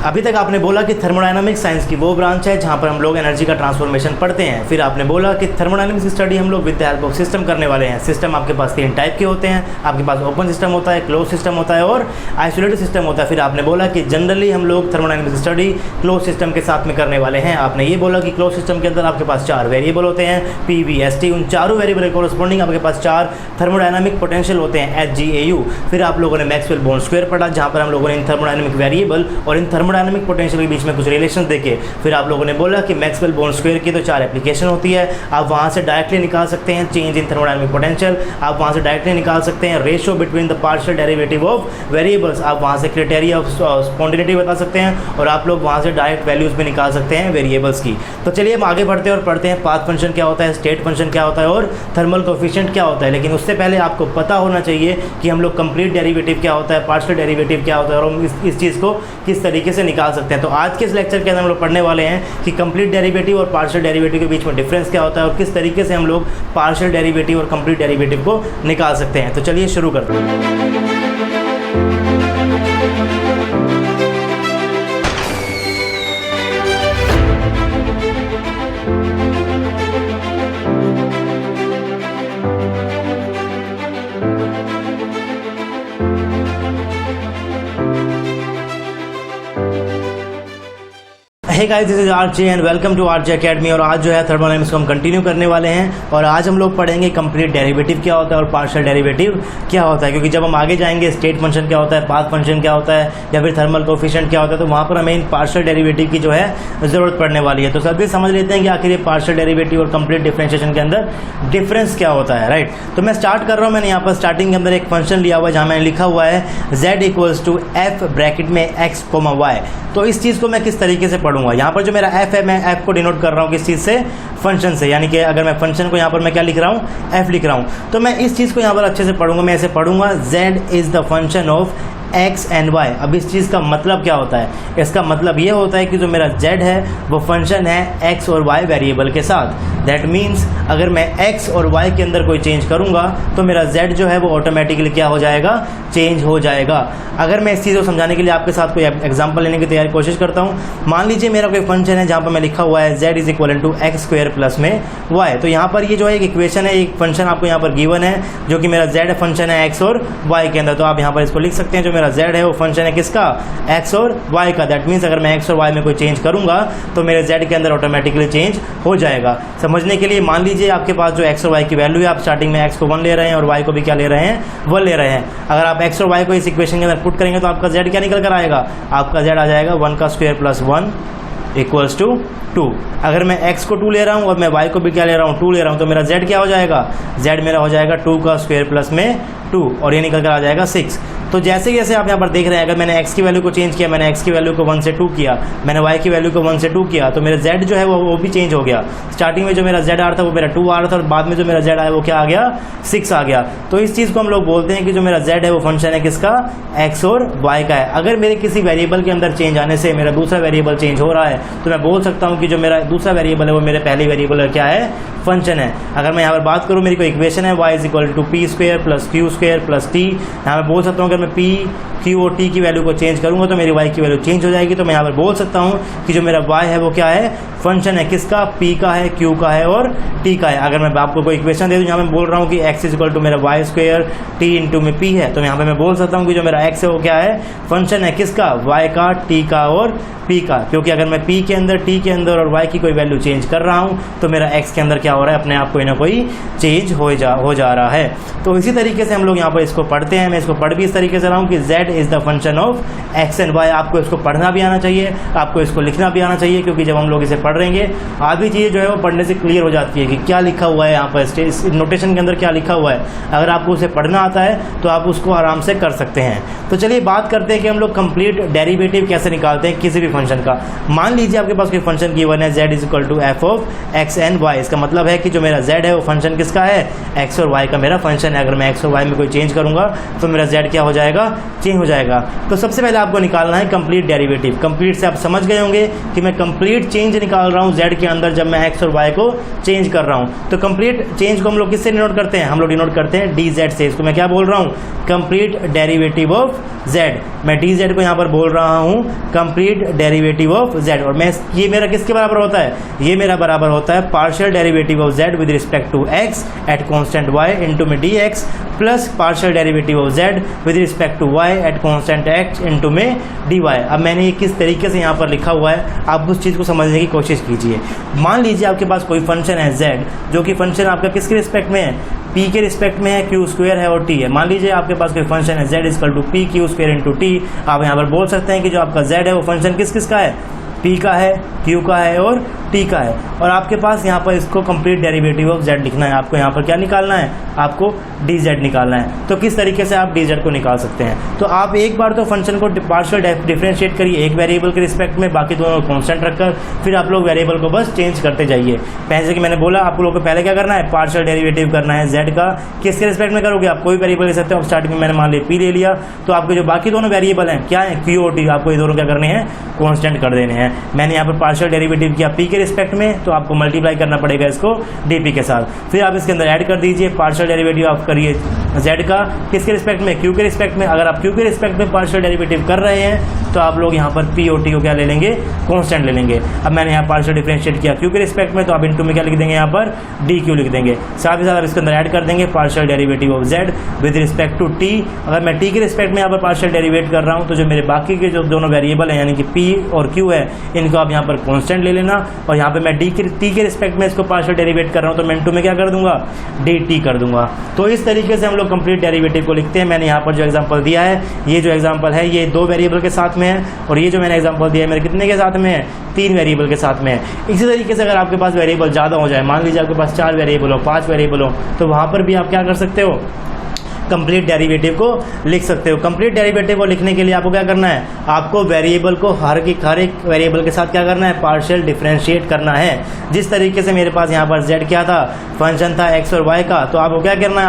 अभी तक आपने बोला कि थर्मोडायनामिक साइंस की वो ब्रांच है जहाँ पर हम लोग एनर्जी का ट्रांसफॉर्मेशन पढ़ते हैं। फिर आपने बोला कि थर्मोडायनामिक्स स्टडी हम लोग with the help of system करने वाले हैं। सिस्टम आपके पास 3 टाइप के होते हैं, आपके पास ओपन सिस्टम होता है, क्लोज सिस्टम होता है और आइसोलेटेड सिस्टम होता है। फिर आपने बोला कि जनरली हम लोग थर्मोडायनामिक्स स्टडी क्लोज सिस्टम के साथ में करने वाले हैं। आपने ये बोला कि क्लोज सिस्टम के अंदर आपके पास 4 वेरिएबल होते हैं, पी, वी, एस, टी। उन चारों वेरिएबल के कोरस्पॉन्डिंग आपके पास 4 थर्मोडायनामिक पोटेंशियल होते हैं, एच, जी, ए, यू। फिर आप लोगों ने मैक्सवेल बॉन्ड स्क्वायर पढ़ा, जहाँ पर हम लोगों ने इन थर्मोडायनामिक वेरिएबल और इन थर्मोडायनामिक पोटेंशियल के बीच में कुछ रिलेशन देखे। फिर आप लोगों ने बोला कि मैक्सवेल बॉन्ड स्क्वायर की तो 4 एप्लीकेशन होती है। आप वहाँ से डायरेक्टली निकाल सकते हैं चेंज इन थर्मोडायनामिक पोटेंशियल, आप वहाँ से डायरेक्टली निकाल सकते हैं ratio between the partial derivative of variables, आप वहाँ से क्राइटेरिया ऑफ स्पॉन्टेनिटी बता सकते हैं और आप लोग वहाँ से डायरेक्ट वैल्यूज़ भी निकाल सकते हैं वेरिएबल्स की। तो चलिए हम आगे बढ़ते हैं और पढ़ते हैं पाथ फंक्शन क्या होता है, स्टेट फंक्शन क्या होता है और थर्मल कोएफिशिएंट क्या होता है। लेकिन उससे पहले आपको पता होना चाहिए कि हम लोग कंप्लीट डेरिवेटिव क्या होता है, पार्शियल डेरिवेटिव क्या होता है और हम इस चीज़ को किस तरीके से निकाल सकते हैं। तो आज के इस लेक्चर के अंदर हम लोग पढ़ने वाले हैं कि कंप्लीट डेरिवेटिव और पार्शियल डेरिवेटिव के बीच में डिफरेंस क्या होता है और किस तरीके से हम लोग पार्शियल डेरिवेटिव और कंप्लीट डेरिवेटिव को निकाल सकते हैं। तो चलिए शुरू करते हैं। Hey guys, this is RJ and welcome to RJ academy. और आज जो है थर्मोडायनामिक्स को हम कंटिन्यू करने वाले हैं और आज हम लोग पढ़ेंगे कंप्लीट डेरिवेटिव क्या होता है और पार्शियल डेरिवेटिव क्या होता है। क्योंकि जब हम आगे जाएंगे स्टेट फंक्शन क्या होता है, पाथ फंक्शन क्या होता है या फिर थर्मल कोएफिशिएंट क्या होता है, तो वहाँ पर हमें इन पार्शियल डेरिवेटिव की जो है ज़रूरत पड़ने वाली है। तो सभी समझ लेते हैं कि आखिर ये पार्शियल डेरिवेटिव और कंप्लीट डिफरेंशिएशन के अंदर डिफरेंस क्या होता है, राइट। तो मैं स्टार्ट कर रहा हूँ। मैंने यहाँ पर स्टार्टिंग के अंदर एक फंक्शन लिया हुआ है जहाँ मैंने लिखा हुआ है z equals to f bracket में x, y। तो इस चीज़ को मैं किस तरीके से पढ़ूंगा, यहाँ पर जो मेरा f है मैं f को डिनोट कर रहा हूँ किस चीज़ से, फंक्शन से। यानी कि अगर मैं फंक्शन को यहाँ पर मैं क्या लिख रहा हूँ, f लिख रहा हूँ। तो मैं इस चीज़ को यहाँ पर अच्छे से पढ़ूंगा। मैं ऐसे पढ़ूंगा z is the function of x and y। अब इस चीज़ का मतलब क्या होता है, इसका मतलब ये होता है कि जो मेरा z है वो फंक्शन है x और y वेरिएबल के साथ। दैट मीन्स अगर मैं x और y के अंदर कोई चेंज करूँगा तो मेरा z जो है वो ऑटोमेटिकली क्या हो जाएगा, चेंज हो जाएगा। अगर मैं इस चीज़ को समझाने के लिए आपके साथ कोई एग्जांपल लेने की तैयारी कोशिश करता हूँ। मान लीजिए मेरा कोई फंक्शन है जहाँ पर मैं लिखा हुआ है z is equal to x square plus में y। तो यहाँ पर ये जो है एक इक्वेशन है, एक फंक्शन आपको यहाँ पर गिवन है जो कि मेरा z फंक्शन है x और y के अंदर। तो आप यहाँ पर इसको लिख सकते हैं, जो मेरा z है वो फंक्शन है किसका, x और y का। दैट मीन्स अगर मैं x और y में कोई चेंज करूँगा तो मेरे z के अंदर ऑटोमेटिकली चेंज हो जाएगा। समझने के लिए मान लीजिए आपके पास जो x और y की वैल्यू है, आप स्टार्टिंग में x को 1 ले रहे हैं और y को भी क्या ले रहे हैं, 1 ले रहे हैं। अगर आप x और y को इस इक्वेशन के अंदर पुट करेंगे तो आपका z क्या निकल कर आएगा, आपका z आ जाएगा 1 का स्क्वायर प्लस 1 इक्वल्स टू 2। अगर मैं x को 2 ले रहा हूँ और मैं y को भी क्या ले रहा हूँ, 2 ले रहा हूँ, तो मेरा z क्या हो जाएगा, z मेरा हो जाएगा 2 का स्क्वायर प्लस में 2 और ये निकल कर आ जाएगा 6। तो जैसे जैसे आप यहाँ पर देख रहे हैं, अगर मैंने x की वैल्यू को चेंज किया, मैंने x की वैल्यू को 1 से 2 किया, मैंने y की वैल्यू को 1 से 2 किया, तो मेरा z जो है वो भी चेंज हो गया। स्टार्टिंग में जो मेरा z आ रहा था वो मेरा 2 आ रहा था और बाद में जो मेरा z आया वो क्या आ गया, 6 आ गया। तो इस चीज़ को हम लोग बोलते हैं कि जो मेरा z है वो फंक्शन है किसका, x और y का है। अगर मेरे किसी वेरिएबल के अंदर चेंज आने से मेरा दूसरा वेरिएबल चेंज हो रहा है तो मैं बोल सकता हूँ कि जो मेरा दूसरा वेरिएबल है वो मेरे पहले वेरिएबल क्या है, फंक्शन है। अगर मैं यहाँ पर बात करूँ, मेरी कोई इक्वेशन है y is equal to p square plus q square plus t. यहाँ मैं बोल सकता हूँ अगर मैं p, q और t की वैल्यू को चेंज करूँगा तो मेरी y की वैल्यू चेंज हो जाएगी। तो मैं यहाँ पर बोल सकता हूँ कि जो मेरा y है वो क्या है, फंक्शन है किसका, p का है, q का है और t का है। अगर मैं आपको कोई इक्वेशन दे दूँ यहाँ मैं बोल रहा हूँ कि x इज इक्वल टू मेरा y स्क्वायर t इंटू में p है, तो यहाँ पर मैं बोल सकता हूँ कि जो मेरा x है वो क्या है, फंक्शन है किसका, y का, t का और p का। क्योंकि अगर मैं p के अंदर, t के अंदर और y की कोई वैल्यू चेंज कर रहा हूँ तो मेरा x के अंदर क्या हो रहा है, अपने आप कोई ना कोई चेंज हो जा रहा है। तो इसी तरीके से हम लोग यहाँ पर इसको पढ़ते हैं। मैं इसको पढ़ भी इस तरीके से रहा हूँ कि z is the function of x and y। आपको इसको पढ़ना भी आना चाहिए, आपको इसको लिखना भी आना चाहिए, क्योंकि जब हम लोग इसे पढ़ रहेंगे आधी चीज़ें जो है वो पढ़ने से क्लियर हो जाती है कि क्या लिखा हुआ है यहाँ पर, इस नोटेशन के अंदर क्या लिखा हुआ है। अगर आपको उसे पढ़ना आता है तो आप उसको आराम से कर सकते हैं। तो चलिए बात करते हैं कि हम लोग कंप्लीट डेरिवेटिव कैसे निकालते हैं किसी भी फंक्शन का। मान लीजिए आपके पास कोई फंक्शन गिवन है z is equal to f of x and y। इसका मतलब है कि जो मेरा z है वो फंक्शन किसका है, x और y का मेरा फंक्शन है। अगर मैं x और y में कोई चेंज करूँगा तो मेरा z क्या हो जाएगा, चेंज हो जाएगा। तो सबसे पहले आपको निकालना है कंप्लीट डेरिवेटिव। कंप्लीट से आप समझ गए होंगे कि मैं कंप्लीट चेंज निकाल रहा हूँ z के अंदर जब मैं x और y को चेंज कर रहा हूँ। तो कंप्लीट चेंज को हम लोग किससे डिनोट करते हैं? हम लोग डिनोट करते हैं dz से। इसको मैं क्या बोल रहा हूँ? Complete derivative of z। मैं dz को यहाँ पर बोल रहा हूँ कंप्लीट डेरिवेटिव ऑफ z। और मैं ये मेरा किसके बराबर होता है? ये मेरा बराबर होता है partial derivative of z with respect to x at constant y into में dx plus partial derivative of z with respect to y at constant x into में dy। अब मैंने ये किस तरीके से यहाँ पर लिखा हुआ है, आप उस चीज़ को समझने की कोशिश कीजिए। मान लीजिए आपके पास कोई फंक्शन है z, जो कि फंक्शन आपका किसके रिस्पेक्ट में है? p के रिस्पेक्ट में है, q स्क्वायर है और t है। मान लीजिए आपके पास कोई फंक्शन है z equal to p q square into t. आप यहाँ पर बोल सकते हैं कि जो आपका z है वो फंक्शन किस किस का है? p का है, q का है और t का है। और आपके पास यहाँ पर इसको कंप्लीट डेरिवेटिव ऑफ z लिखना है। आपको यहाँ पर क्या निकालना है? आपको dz निकालना है। तो किस तरीके से आप dz को निकाल सकते हैं? तो आप एक बार तो फंक्शन को पार्शियल डिफरेंशिएट करिए एक वेरिएबल के रिस्पेक्ट में, बाकी दोनों कांस्टेंट रखकर, फिर आप लोग वेरिएबल को बस चेंज करते जाइए। जैसे कि मैंने बोला, आप लोगों को पहले क्या करना है? पार्शियल डेरिवेटिव करना है z का। किसके रिस्पेक्ट में करोगे? आप कोई वेरिएबल ले सकते हो। स्टार्टिंग में मैंने मान लिया p ले लिया, तो आपके जो बाकी दोनों वेरिएबल हैं क्या है? q और t। आपको ये दोनों क्या करने हैं? कॉन्स्टेंट कर देने हैं। मैंने यहाँ पर पार्शियल डेरिवेटिव किया p के रिस्पेक्ट में, तो आपको मल्टीप्लाई करना पड़ेगा इसको dp के साथ। फिर आप इसके अंदर ऐड कर दीजिए पार्शियल डेरिवेटिव आप करिए z का किसके रिस्पेक्ट में? q के रिस्पेक्ट में। अगर आप q के रिस्पेक्ट में पार्शियल डेरिवेटिव कर रहे हैं तो आप लोग यहाँ पर p और t को क्या ले लेंगे? कांस्टेंट ले लेंगे। अब मैंने यहाँ पार्शियल डिफरेंशिएट किया q के रिस्पेक्ट में, तो आप इनटू में क्या लिख देंगे? यहाँ पर dq लिख देंगे। साथ ही साथ आप इसके अंदर ऐड कर देंगे partial derivative of z with respect to t। अगर मैं t के रिस्पेक्ट में यहाँ पर पार्शियल डेरिवेट कर रहा हूँ, तो जो मेरे बाकी के जो दोनों वेरिएबल हैं यानी कि p और q है, इनको आप यहाँ पर कांस्टेंट ले लेना। और यहाँ पर मैं t के रिस्पेक्ट में इसको पार्शियल डेरिवेट कर रहा हूँ, तो मैं इनटू में क्या कर दूंगा? dt कर दूंगा। तो इस तरीके से हम लोग कंप्लीट डेरिवेटिव को लिखते हैं। मैंने यहाँ पर जो एग्जांपल दिया है, ये जो एग्जांपल है ये 2 वेरिएबल के साथ में है, और ये जो मैंने एग्जांपल दिया है मेरे कितने के साथ में है? 3 वेरिएबल के साथ में है। इसी तरीके से अगर आपके पास वेरिएबल ज़्यादा हो जाए, मान लीजिए आपके पास 4 वेरिएबल हो, 5 वेरिएबल हो, तो वहाँ पर भी आप क्या कर सकते हो? कंप्लीट डेरिवेटिव को लिख सकते हो। कंप्लीट डेरिवेटिव को लिखने के लिए आपको क्या करना है? आपको वेरिएबल को हर एक वेरिएबल के साथ क्या करना है? पार्शियल डिफरेंशिएट करना है। जिस तरीके से मेरे पास यहाँ पर z क्या था? फंक्शन था x और y का। तो आपको क्या करना है?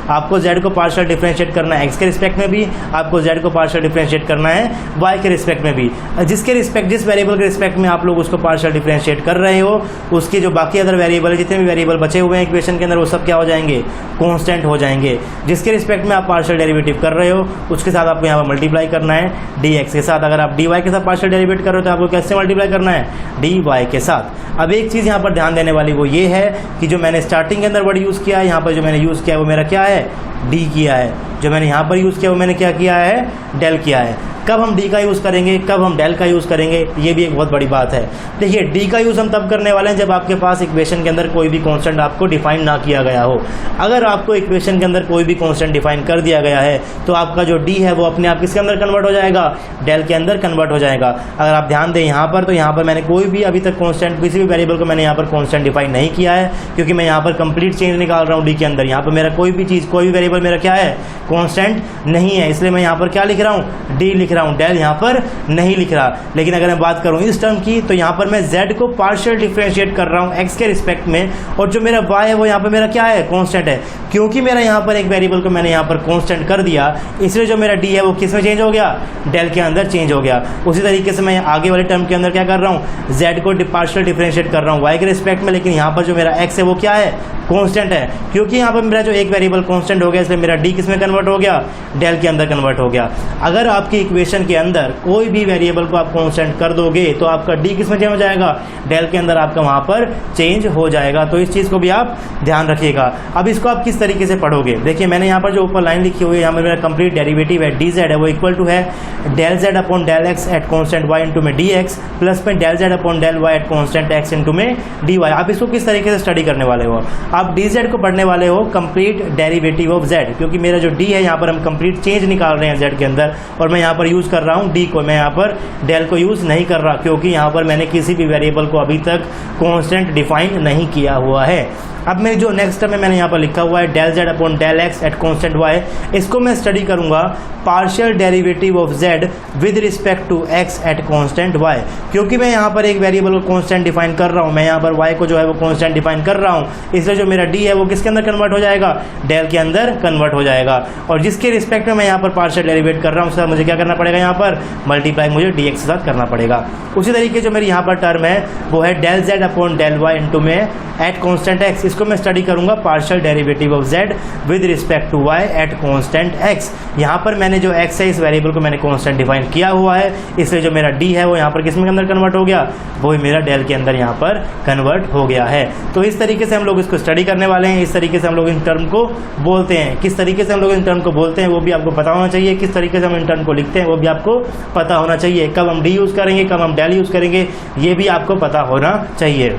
आपको z को पार्शियल डिफरेंशिएट करना है x के रिस्पेक्ट में भी, आपको z को पार्शियल डिफरेंशिएट करना है y के रिस्पेक्ट में भी। जिस वेरिएबल के रिस्पेक्ट में आप लोग उसको पार्शियल डिफरेंशिएट कर रहे हो, उसके जो बाकी अदर वेरिएबल है, जितने भी वेरिएबल बचे हुए हैं इक्वेशन के अंदर, वो सब क्या हो जाएंगे? कॉन्स्टेंट हो जाएंगे। जिसके रिस्पेक्ट में आप पार्शियल डेरिवेटिव कर रहे हो, उसके साथ आपको यहाँ पर मल्टीप्लाई करना है dx के साथ। अगर आप dy के साथ पार्शियल डेरिवेट कर रहे हो, तो आपको कैसे मल्टीप्लाई करना है? dy के साथ। अब एक चीज़ यहाँ पर ध्यान देने वाली वो ये है कि जो मैंने स्टार्टिंग के अंदर वर्ड यूज़ किया है, यहाँ पर जो मैंने यूज़ किया है वो मेरा क्या है? d किया है। जो मैंने यहाँ पर यूज़ किया वो मैंने क्या किया है? डेल किया है। कब हम d का यूज़ करेंगे, कब हम डेल का यूज़ करेंगे, ये भी एक बहुत बड़ी बात है। देखिए, d का यूज़ हम तब करने वाले हैं जब आपके पास इक्वेशन के अंदर कोई भी कांस्टेंट आपको डिफाइन ना किया गया हो। अगर आपको इक्वेशन के अंदर कोई भी कांस्टेंट डिफाइन कर दिया गया है, तो आपका जो d है वो अपने आप किसके अंदर कन्वर्ट हो जाएगा? डेल के अंदर कन्वर्ट हो जाएगा। अगर आप ध्यान दें यहाँ पर, तो यहाँ पर मैंने कोई भी अभी तक कांस्टेंट, किसी भी वेरिएबल को मैंने यहाँ पर कांस्टेंट डिफाइन नहीं किया है, क्योंकि मैं यहाँ पर कंप्लीट चेंज निकाल रहा हूँ d के अंदर। यहाँ पर मेरा कोई भी चीज़, कोई भी वेरिएबल मेरा क्या है? कांस्टेंट नहीं है। इसलिए मैं यहाँ पर क्या लिख रहा हूँ? d लिख रहा हूँ, डेल यहाँ पर नहीं लिख रहा। लेकिन अगर मैं बात करूं इस टर्म की, तो यहाँ पर मैं z को पार्शियल डिफरेंशिएट कर रहा हूं x के रिस्पेक्ट में, और जो मेरा y है वो यहाँ पर मेरा क्या है? कांस्टेंट है। क्योंकि मेरा यहाँ पर एक वेरिएबल को मैंने यहाँ पर कांस्टेंट कर दिया, इसलिए जो मेरा d है वो किस में चेंज हो गया? डेल के अंदर चेंज हो गया। उसी तरीके से मैं आगे वाले टर्म के अंदर क्या कर रहा हूँ? z को पार्शियल डिफरेंशिएट कर रहा हूँ y के रिस्पेक्ट में, लेकिन यहाँ पर जो मेरा x है वो क्या है? कांस्टेंट है। क्योंकि यहाँ पर मेरा जो एक वेरिएबल कांस्टेंट हो गया, इसलिए मेरा d किस में कन्वर्ट हो गया? डेल के अंदर कन्वर्ट हो गया। अगर आपकी इक्वेशन के अंदर कोई भी वेरिएबल को आप कांस्टेंट कर दोगे, तो आपका d किस में चेंज हो जाएगा? डेल के अंदर आपका वहाँ पर चेंज हो जाएगा। तो इस चीज़ को भी आप ध्यान रखिएगा। अब इसको आप किस तरीके से पढ़ोगे? देखिए, मैंने यहाँ पर जो ऊपर लाइन लिखी हुई है, यहाँ पर मेरा कंप्लीट डेरिवेटिव है dz है वो इक्वल टू है del z upon del x at constant y into में dx प्लस में del z upon del y at constant x into में dy। आप इसको किस तरीके से स्टडी करने वाले हो? आप dz को पढ़ने वाले हो कंप्लीट डेरिवेटिव ऑफ z, क्योंकि मेरा जो d है यहाँ पर हम कंप्लीट चेंज निकाल रहे हैं z के अंदर, और मैं यहाँ पर यूज़ कर रहा हूँ डी को, मैं यहाँ पर डेल को यूज़ नहीं कर रहा, क्योंकि यहाँ पर मैंने किसी भी वेरिएबल को अभी तक कांस्टेंट डिफाइन नहीं किया हुआ है। अब मेरी जो नेक्स्ट टर्म है मैंने यहाँ पर लिखा हुआ है del z upon del x at constant y. इसको मैं स्टडी करूँगा partial derivative of z with respect to x at constant y, क्योंकि मैं यहाँ पर एक वेरिएबल को कांस्टेंट डिफाइन कर रहा हूँ, मैं यहाँ पर वाई को जो है वो कांस्टेंट डिफाइन कर रहा हूँ, इसलिए जो मेरा डी है वो किसके अंदर कन्वर्ट हो जाएगा, डेल के अंदर कन्वर्ट हो जाएगा। और जिसके रिस्पेक्ट में मैं यहाँ पर पार्शियल डेरिवेट कर रहा हूँ उसके साथ मुझे क्या करना पड़ेगा, यहाँ पर मल्टीप्लाई मुझे डी एक्स के साथ करना पड़ेगा। उसी तरीके जो मेरी यहाँ पर टर्म है वो है del z upon del y into में एट कांस्टेंट एक्स। इसको मैं स्टडी करूँगा partial derivative of z with respect to y at constant x. यहाँ पर मैंने जो एक्स है इस वेरिएबल को मैंने कांस्टेंट डिफाइन किया हुआ है, इसलिए जो मेरा डी है वो यहाँ पर किस में अंदर कन्वर्ट हो गया, वो मेरा डेल के अंदर यहाँ पर कन्वर्ट हो गया है। तो इस तरीके से हम लोग इसको स्टडी करने वाले हैं, इस तरीके से हम लोग इन टर्म को बोलते हैं। किस तरीके से हम लोग इन टर्म को बोलते हैं वो भी आपको पता होना चाहिए, किस तरीके से हम इन टर्म को लिखते हैं वो भी आपको पता होना चाहिए। कब हम डी यूज़ करेंगे, कब हम डेल यूज़ करेंगे, ये भी आपको पता होना चाहिए।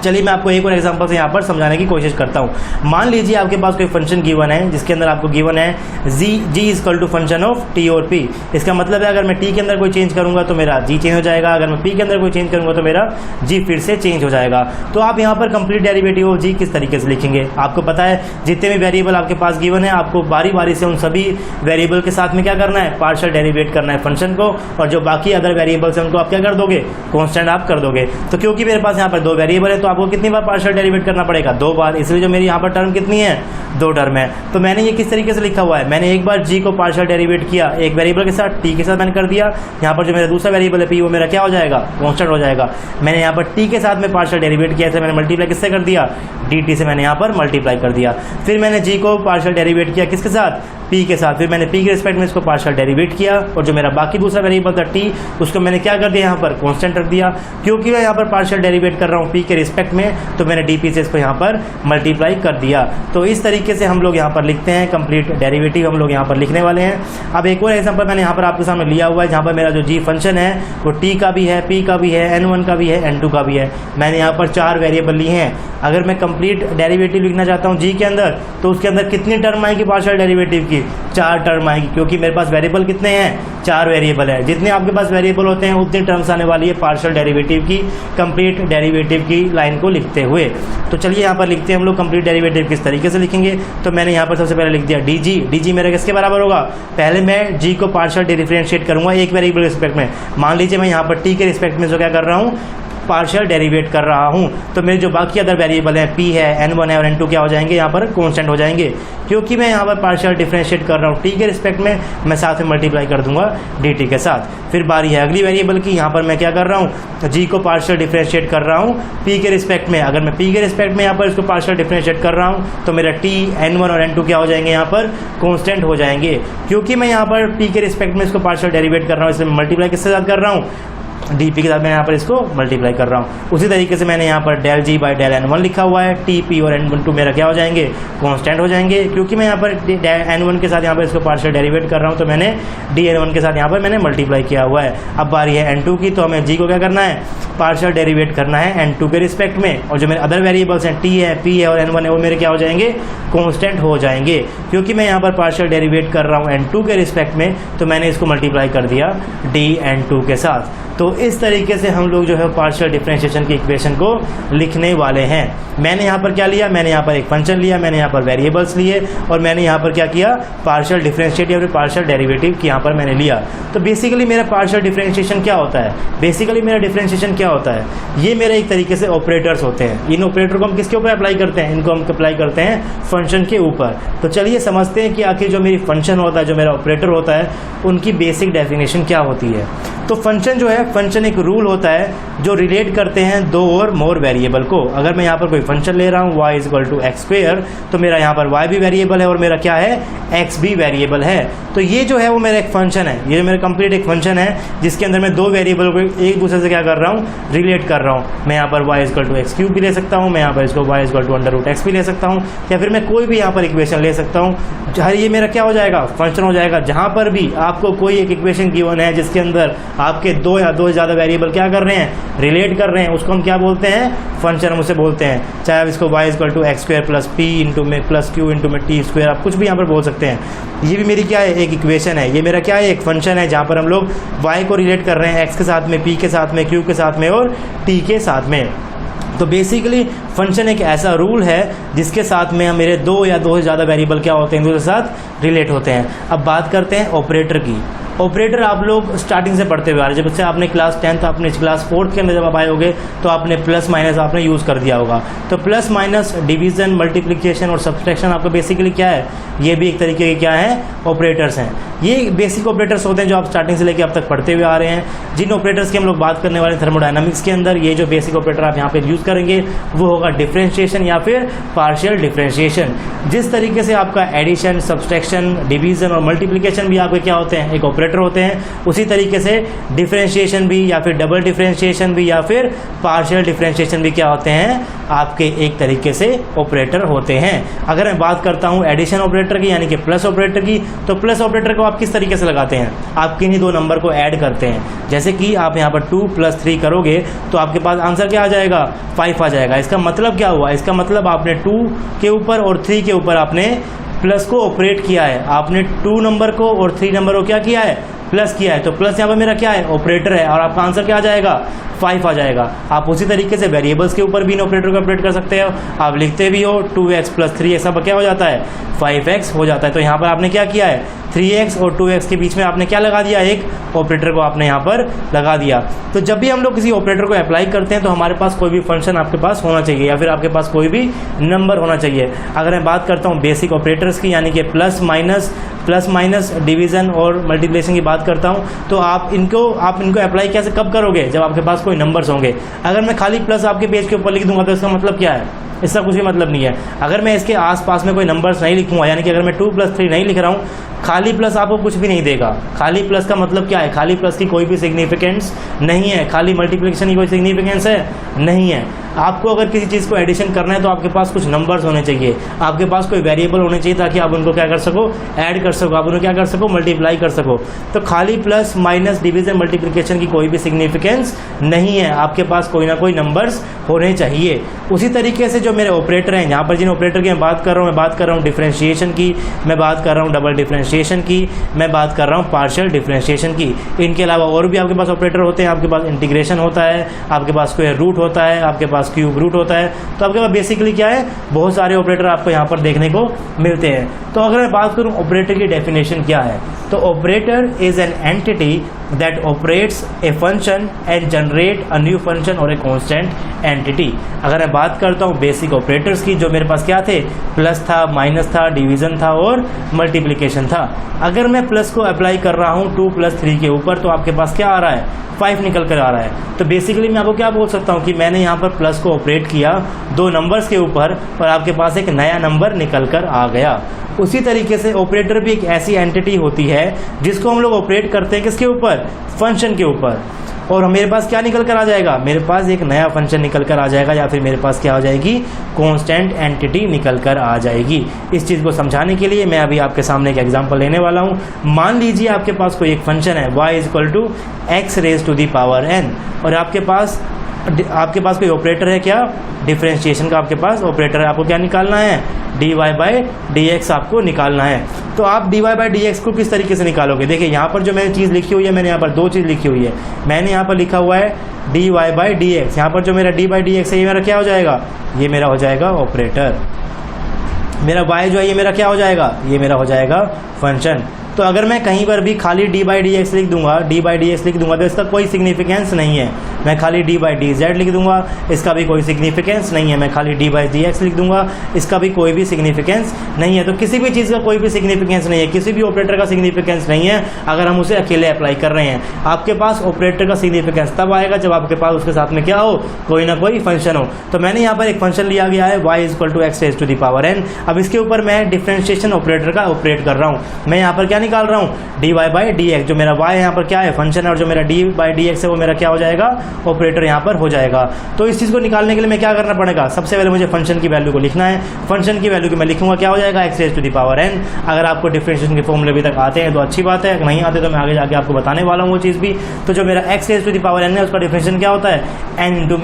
चलिए मैं आपको एक और एग्जांपल से यहाँ पर समझाने की कोशिश करता हूँ। मान लीजिए आपके पास कोई फंक्शन गिवन है जिसके अंदर आपको गिवन है G equal to function of T और पी। इसका मतलब है अगर मैं टी के अंदर कोई चेंज करूँगा तो मेरा जी चेंज हो जाएगा, अगर मैं पी के अंदर कोई चेंज करूँगा तो मेरा जी फिर से चेंज हो जाएगा। तो आप यहाँ पर कंप्लीट डेरिवेटिव ऑफ जी किस तरीके से लिखेंगे, आपको पता है जितने भी वेरिएबल आपके पास गिवन है आपको बारी बारी से उन सभी वेरिएबल के साथ में क्या करना है, पार्शियल डेरिवेट करना है फंक्शन को, और जो बाकी अदर वेरिएबल्स हैं उनको आप क्या कर दोगे, कॉन्स्टेंट आप कर दोगे। तो क्योंकि मेरे पास यहाँ पर दो वेरिएबल है तो आपको कितनी बार पार्शियल डेरिवेट करना पड़ेगा, दो बार, इसलिए जो मेरी यहाँ पर टर्म कितनी है, दो टर्म है। तो मैंने ये किस तरीके से लिखा हुआ है, मैंने एक बार जी को पार्शियल डेरिवेट किया एक वेरिएबल के साथ, टी के साथ मैंने कर दिया, यहाँ पर जो मेरा दूसरा वेरिएबल है पी वो मेरा क्या हो जाएगा, कांस्टेंट हो जाएगा। मैंने यहाँ पर टी के साथ में पार्शियल डेरिवेट किया, मैंने मल्टीप्लाई किससे कर दिया, डी टी से मैंने यहाँ पर मल्टीप्लाई कर दिया। फिर मैंने जी को पार्शियल डेरिवेट किया किसके साथ, पी के साथ, फिर मैंने पी के रिस्पेक्ट में इसको पार्शियल डेरिवेट किया, और जो मेरा बाकी दूसरा वेरिएबल था टी उसको मैंने क्या कर दिया, यहाँ पर कांस्टेंट रख दिया। क्योंकि मैं यहाँ पर पार्शियल डेरिवेट कर रहा हूँ पी के रिस्पेक्ट में तो मैंने डी पी से इसको यहाँ पर मल्टीप्लाई कर दिया। तो इस तरीके से हम लोग यहाँ पर लिखते हैं, कंप्लीट डेरिवेटिव हम लोग यहाँ पर लिखने वाले हैं। अब एक और एग्जांपल मैंने यहाँ पर आपके सामने लिया हुआ है जहाँ पर मेरा जो जी फंक्शन है वो टी का भी है, पी का भी है, n1 का भी है, n2 का भी है। मैंने यहाँ पर चार वेरिएबल लिए हैं। अगर मैं कंप्लीट डेरिवेटिव लिखना चाहता हूँ जी के अंदर तो उसके अंदर कितनी टर्म आएगी पार्शियल डेरिवेटिव की, चार टर्म आएगी, क्योंकि मेरे पास वेरिएबल कितने हैं, चार वेरिएबल है। जितने आपके पास वेरिएबल होते हैं उतनी टर्म्स आने वाली है पार्शियल डेरिवेटिव की, कंप्लीट डेरिवेटिव की लाइन को लिखते हुए। तो चलिए यहाँ पर लिखते हैं हम लोग कंप्लीट डेरिवेटिव किस तरीके से लिखेंगे। तो मैंने यहाँ पर सबसे पहले लिख दिया डी जी। डी जी मेरा किसके बराबर होगा, पहले मैं जी को पार्शियल डिफरेंशिएट करूँगा एक वेरिएबल के रिस्पेक्ट में। मान लीजिए मैं यहाँ पर टी के रिस्पेक्ट में जो क्या कर रहा हूँ, पार्शियल डेरिवेट कर रहा हूँ, तो मेरे जो बाकी अदर वेरिएबल हैं पी है, n1 है और n2 क्या हो जाएंगे, यहाँ पर कांस्टेंट हो जाएंगे। क्योंकि मैं यहाँ पर पार्शियल डिफरेंशिएट कर रहा हूँ टी के रिस्पेक्ट में, मैं साथ में मल्टीप्लाई कर दूंगा डी टी के साथ। फिर बारी है अगली वेरिएबल की, यहाँ पर मैं क्या कर रहा हूँ, जी को पार्शियल डिफरेंशिएट कर रहा हूँ पी के रिस्पेक्ट में। अगर मैं पी के रिस्पेक्ट में यहाँ पर इसको पार्शियल डिफरेंशिएट कर रहा हूँ तो मेरा टी, n1 और n2 क्या हो जाएंगे, यहाँ पर कॉन्स्टेंट हो जाएंगे। क्योंकि मैं यहाँ पर पी के रिस्पेक्ट में इसको पार्शियल डेरिवेट कर रहा हूँ, इसलिए मल्टीप्लाई किसके साथ कर रहा हूँ, डी पी के साथ मैं यहाँ पर इसको मल्टीप्लाई कर रहा हूँ। उसी तरीके से मैंने यहाँ पर del ji by del n1 लिखा हुआ है, टी पी और n2 मेरा क्या हो जाएंगे, कांस्टेंट हो जाएंगे। क्योंकि मैं यहाँ पर n1 के साथ यहाँ पर इसको पार्शियल डेरिवेट कर रहा हूँ तो मैंने डी n1 के साथ यहाँ पर मैंने मल्टीप्लाई किया हुआ है। अब बारी है n2 की, तो हमें जी को क्या करना है, पार्शियल डेरिवेट करना है n2 के रिस्पेक्ट में, और जो मेरे अदर वेरिएबल्स हैं टी है, पी है और n1 है वो मेरे क्या हो जाएंगे, कांस्टेंट हो जाएंगे। क्योंकि मैं यहाँ पर पार्शियल डेरिवेट कर रहा हूँ n2 के रिस्पेक्ट में तो मैंने इसको मल्टीप्लाई कर दिया डी n2 के साथ। तो इस तरीके से हम लोग जो है पार्शियल डिफरेंशिएशन की इक्वेशन को लिखने वाले हैं। मैंने यहाँ पर क्या लिया, मैंने यहाँ पर एक फंक्शन लिया, मैंने यहाँ पर वेरिएबल्स लिए और मैंने यहाँ पर क्या किया, पार्शियल डिफरेंशिएट या फिर पार्शियल डेरिवेटिव की यहाँ पर मैंने लिया। तो बेसिकली मेरा पार्शियल डिफरेंशिएशन क्या होता है, बेसिकली मेरा डिफरेंशिएशन क्या होता है, ये मेरे एक तरीके से ऑपरेटर्स होते हैं। इन ऑपरेटर को हम किसके ऊपर अप्लाई करते हैं, इनको हम अप्लाई करते हैं फंक्शन के ऊपर। तो चलिए समझते हैं कि आखिर जो मेरी फंक्शन होता है, जो मेरा ऑपरेटर होता है, उनकी बेसिक डेफिनेशन क्या होती है। तो फंक्शन जो है, फंक्शन एक रूल होता है जो रिलेट करते हैं दो और मोर वेरिएबल को। अगर मैं यहाँ पर कोई फंक्शन ले रहा हूँ y equal to x square, तो मेरा यहाँ पर y भी वेरिएबल है और मेरा क्या है, x भी वेरिएबल है। तो ये जो है वो मेरा एक फंक्शन है, ये जो मेरा कंप्लीट एक फंक्शन है जिसके अंदर मैं दो वेरिएबल को एक दूसरे से क्या कर रहा हूँ, रिलेट कर रहा हूँ। मैं यहाँ पर y equal to x cube भी ले सकता हूँ, मैं यहाँ पर इसको y equal to under root x भी ले सकता हूँ, या फिर मैं कोई भी यहाँ पर इक्वेशन ले सकता हूँ। हर ये मेरा क्या हो जाएगा, फंक्शन हो जाएगा। जहाँ पर भी आपको कोई एक इक्वेशन गिवन है जिसके अंदर आपके दो या दो से ज़्यादा वेरिएबल क्या कर रहे हैं, रिलेट कर रहे हैं, उसको हम क्या बोलते हैं, फंक्शन हम उसे बोलते हैं। चाहे आप इसको y equal to x square plus p into में प्लस क्यू इंटू में टी स्क्वायर, आप कुछ भी यहाँ पर बोल सकते हैं। ये भी मेरी क्या है, एक इक्वेशन है, ये मेरा क्या है, एक फंक्शन है, जहाँ पर हम लोग y को रिलेट कर रहे हैं x के साथ में, p के साथ में, q के साथ में और t के साथ में। तो बेसिकली फंक्शन एक ऐसा रूल है जिसके साथ में मेरे दो या दो से ज़्यादा वेरिएबल क्या होते हैं, एक दूसरे के साथ रिलेट होते हैं। अब बात करते हैं ऑपरेटर की। ऑपरेटर आप लोग स्टार्टिंग से पढ़ते हुए आ रहे हैं, जब से आपने क्लास 10th आपने क्लास 4th के अंदर जब आप आए होगे तो आपने प्लस माइनस आपने यूज़ कर दिया होगा। तो प्लस माइनस, डिवीज़न, मल्टीप्लिकेशन और सब्सट्रैक्शन आपको बेसिकली क्या है, ये भी एक तरीके के क्या है, ऑपरेटर्स हैं। ये बेसिक ऑपरेटर्स होते हैं जो आप स्टार्टिंग से लेकर अब तक पढ़ते हुए आ रहे हैं। जिन ऑपरेटर्स की हम लोग बात करने वाले थर्मोडायनामिक्स के अंदर, ये जो बेसिक ऑपरेटर आप यहाँ पे यूज़ करेंगे वो होगा डिफरेंशिएशन या फिर पार्शियल डिफरेंशिएशन। जिस तरीके से आपका एडिशन, सब्सट्रैक्शन, डिवीज़न और मल्टीप्लिकेशन भी आपके क्या होते हैं, एक ऑपरेटर होते हैं, उसी तरीके से डिफरेंशिएशन भी या फिर डबल डिफरेंशिएशन भी या फिर पार्शियल डिफरेंशिएशन भी क्या होते हैं, आपके एक तरीके से ऑपरेटर होते हैं। अगर मैं बात करता हूँ एडिशन ऑपरेटर की यानी कि प्लस ऑपरेटर की, तो प्लस ऑपरेटर को आप किस तरीके से लगाते हैं, आप किन्हीं दो नंबर को ऐड करते हैं। जैसे कि आप यहाँ पर 2 + 3 करोगे तो आपके पास आंसर क्या आ जाएगा, 5 आ जाएगा। इसका मतलब क्या हुआ, इसका मतलब आपने 2 के ऊपर और 3 के ऊपर आपने प्लस को ऑपरेट किया है, आपने 2 नंबर को और 3 नंबर को क्या किया है, प्लस किया है। तो प्लस यहाँ पर मेरा क्या है, ऑपरेटर है, और आपका आंसर क्या आ जाएगा, 5 आ जाएगा। आप उसी तरीके से वेरिएबल्स के ऊपर भी इन ऑपरेटर को ऑपरेट कर सकते हो। आप लिखते भी हो 2x + 3 सब क्या हो जाता है, 5x हो जाता है। तो यहाँ पर आपने क्या किया है, 3x और 2x के बीच में आपने क्या लगा दिया, एक ऑपरेटर को आपने यहाँ पर लगा दिया। तो जब भी हम लोग किसी ऑपरेटर को अप्लाई करते हैं तो हमारे पास कोई भी फंक्शन आपके पास होना चाहिए या फिर आपके पास कोई भी नंबर होना चाहिए। अगर मैं बात करता हूँ बेसिक ऑपरेटर्स की यानी कि प्लस माइनस, डिवीज़न और मल्टीप्लिकेशन की बात करता हूँ, तो आप इनको अप्लाई कैसे कब करोगे, जब आपके पास कोई नंबर्स होंगे। अगर मैं खाली प्लस आपके पेज के ऊपर लिख दूंगा तो इसका मतलब क्या है, इसका कुछ भी मतलब नहीं है। अगर मैं इसके आसपास में कोई नंबर्स नहीं लिखूंगा, यानी कि अगर मैं 2 + 3 नहीं लिख रहा हूँ, खाली प्लस आपको कुछ भी नहीं देगा। खाली प्लस का मतलब क्या है, खाली प्लस की कोई भी सिग्निफिकेंस नहीं है, खाली मल्टीप्लिकेशन की कोई सिग्निफिकेंस है नहीं है। आपको अगर किसी चीज़ को एडिशन करना है तो आपके पास कुछ नंबर्स होने चाहिए, आपके पास कोई वेरिएबल होने चाहिए ताकि आप उनको क्या कर सको, ऐड कर सको, आप उनको क्या कर सको, मल्टीप्लाई कर सको। तो खाली प्लस माइनस डिवीजन मल्टीप्लिकेशन की कोई भी सिग्निफिकेंस नहीं है, आपके पास कोई ना कोई नंबर्स होने चाहिए। उसी तरीके से जो मेरे ऑपरेटर हैं, यहाँ पर जिन ऑपरेटर की मैं बात कर रहा हूँ डिफरेंशिएशन की, मैं बात कर रहा हूँ डबल डिफरेंशिएशन की, मैं बात कर रहा हूँ पार्शियल डिफरेंशिएशन की। इनके अलावा और भी आपके पास ऑपरेटर होते हैं, आपके पास इंटीग्रेशन होता है, आपके पास स्क्वायर रूट होता है, आपके पास क्यूब रूट होता है। तो आपके पास बेसिकली क्या है, बहुत सारे ऑपरेटर आपको यहाँ पर देखने को मिलते हैं। तो अगर मैं बात करूँ ऑपरेटर की डेफिनेशन क्या है, तो operator is an entity that operates a function and generate a new function और ए कॉन्स्टेंट एंटिटी। अगर मैं बात करता हूँ बेसिक ऑपरेटर्स की, जो मेरे पास क्या थे, प्लस था, माइनस था, डिवीज़न था और मल्टीप्लिकेशन था। अगर मैं प्लस को अप्लाई कर रहा हूँ 2 + 3 के ऊपर तो आपके पास क्या आ रहा है, 5 निकल कर आ रहा है। तो बेसिकली मैं आपको क्या बोल सकता हूँ कि मैंने यहाँ पर प्लस को ऑपरेट किया 2 नंबर्स के ऊपर और आपके पास एक नया नंबर निकल कर आ गया। उसी तरीके से ऑपरेटर भी एक ऐसी एंटिटी होती है जिसको हम लोग ऑपरेट करते हैं किसके ऊपर, फंक्शन के ऊपर, और मेरे पास क्या निकल कर आ जाएगा, मेरे पास एक नया फंक्शन निकल कर आ जाएगा या फिर मेरे पास क्या हो जाएगी, कांस्टेंट एंटिटी निकल कर आ जाएगी। इस चीज़ को समझाने के लिए मैं अभी आपके सामने एक एग्जांपल लेने वाला हूँ। मान लीजिए आपके पास कोई एक फंक्शन है y = x⁻n और आपके पास कोई ऑपरेटर है, क्या, डिफरेंशिएशन का आपके पास ऑपरेटर है। आपको क्या निकालना है, dy/dx आपको निकालना है। तो आप dy/dx को किस तरीके से निकालोगे, देखिए यहाँ पर जो मैंने चीज़ लिखी हुई है, मैंने यहाँ पर 2 चीज़ लिखी हुई है। मैंने यहाँ पर लिखा हुआ है dy/dx, यहाँ पर जो मेरा dy/dx है ये मेरा क्या हो जाएगा, ये मेरा हो जाएगा ऑपरेटर। मेरा y जो है ये मेरा क्या हो जाएगा, ये मेरा हो जाएगा फंक्शन। तो अगर मैं कहीं पर भी खाली dy/dx लिख दूंगा तो इसका कोई सिग्निफिकेंस नहीं है। मैं खाली dy/dz लिख दूंगा, इसका भी कोई सिग्निफिकेंस नहीं है। मैं खाली dy/dx लिख दूंगा, इसका भी कोई भी सिग्निफिकेंस नहीं है। तो किसी भी चीज़ का कोई भी सिग्निफिकेंस नहीं है, किसी भी ऑपरेटर का सिग्निफिकेंस नहीं है अगर हम उसे अकेले अप्लाई कर रहे हैं। आपके पास ऑपरेटर का सिग्निफिकेंस तब आएगा जब आपके पास उसके साथ में क्या हो, कोई ना कोई फंक्शन हो। तो मैंने यहाँ पर एक फंक्शन लिया गया है y = x⁻n। अब इसके ऊपर मैं डिफरेंशिएशन ऑपरेटर का ऑपरेट कर रहा हूँ। मैं यहाँ पर क्या निकाल रहा हूँ, dy/dx, जो मेरा y यहाँ पर क्या है, फंक्शन है, और जो मेरा dy/dx है वो मेरा क्या हो जाएगा, ऑपरेटर यहाँ पर हो जाएगा। तो इस चीज़ को निकालने के लिए मैं क्या करना पड़ेगा, सबसे पहले मुझे फंक्शन की वैल्यू को लिखना है। फंक्शन की वैल्यू को मैं लिखूंगा, क्या हो जाएगा, x raise to the power n। अगर आपको डिफरेंशिएशन के फॉर्मूले अभी तक आते हैं तो अच्छी बात है, अगर नहीं आते तो मैं आगे जाके आपको बताने वाला हूँ वो चीज़ भी। तो जो मेरा x raise to the power n है उसका डिफरेंशिएशन क्या होता है, n into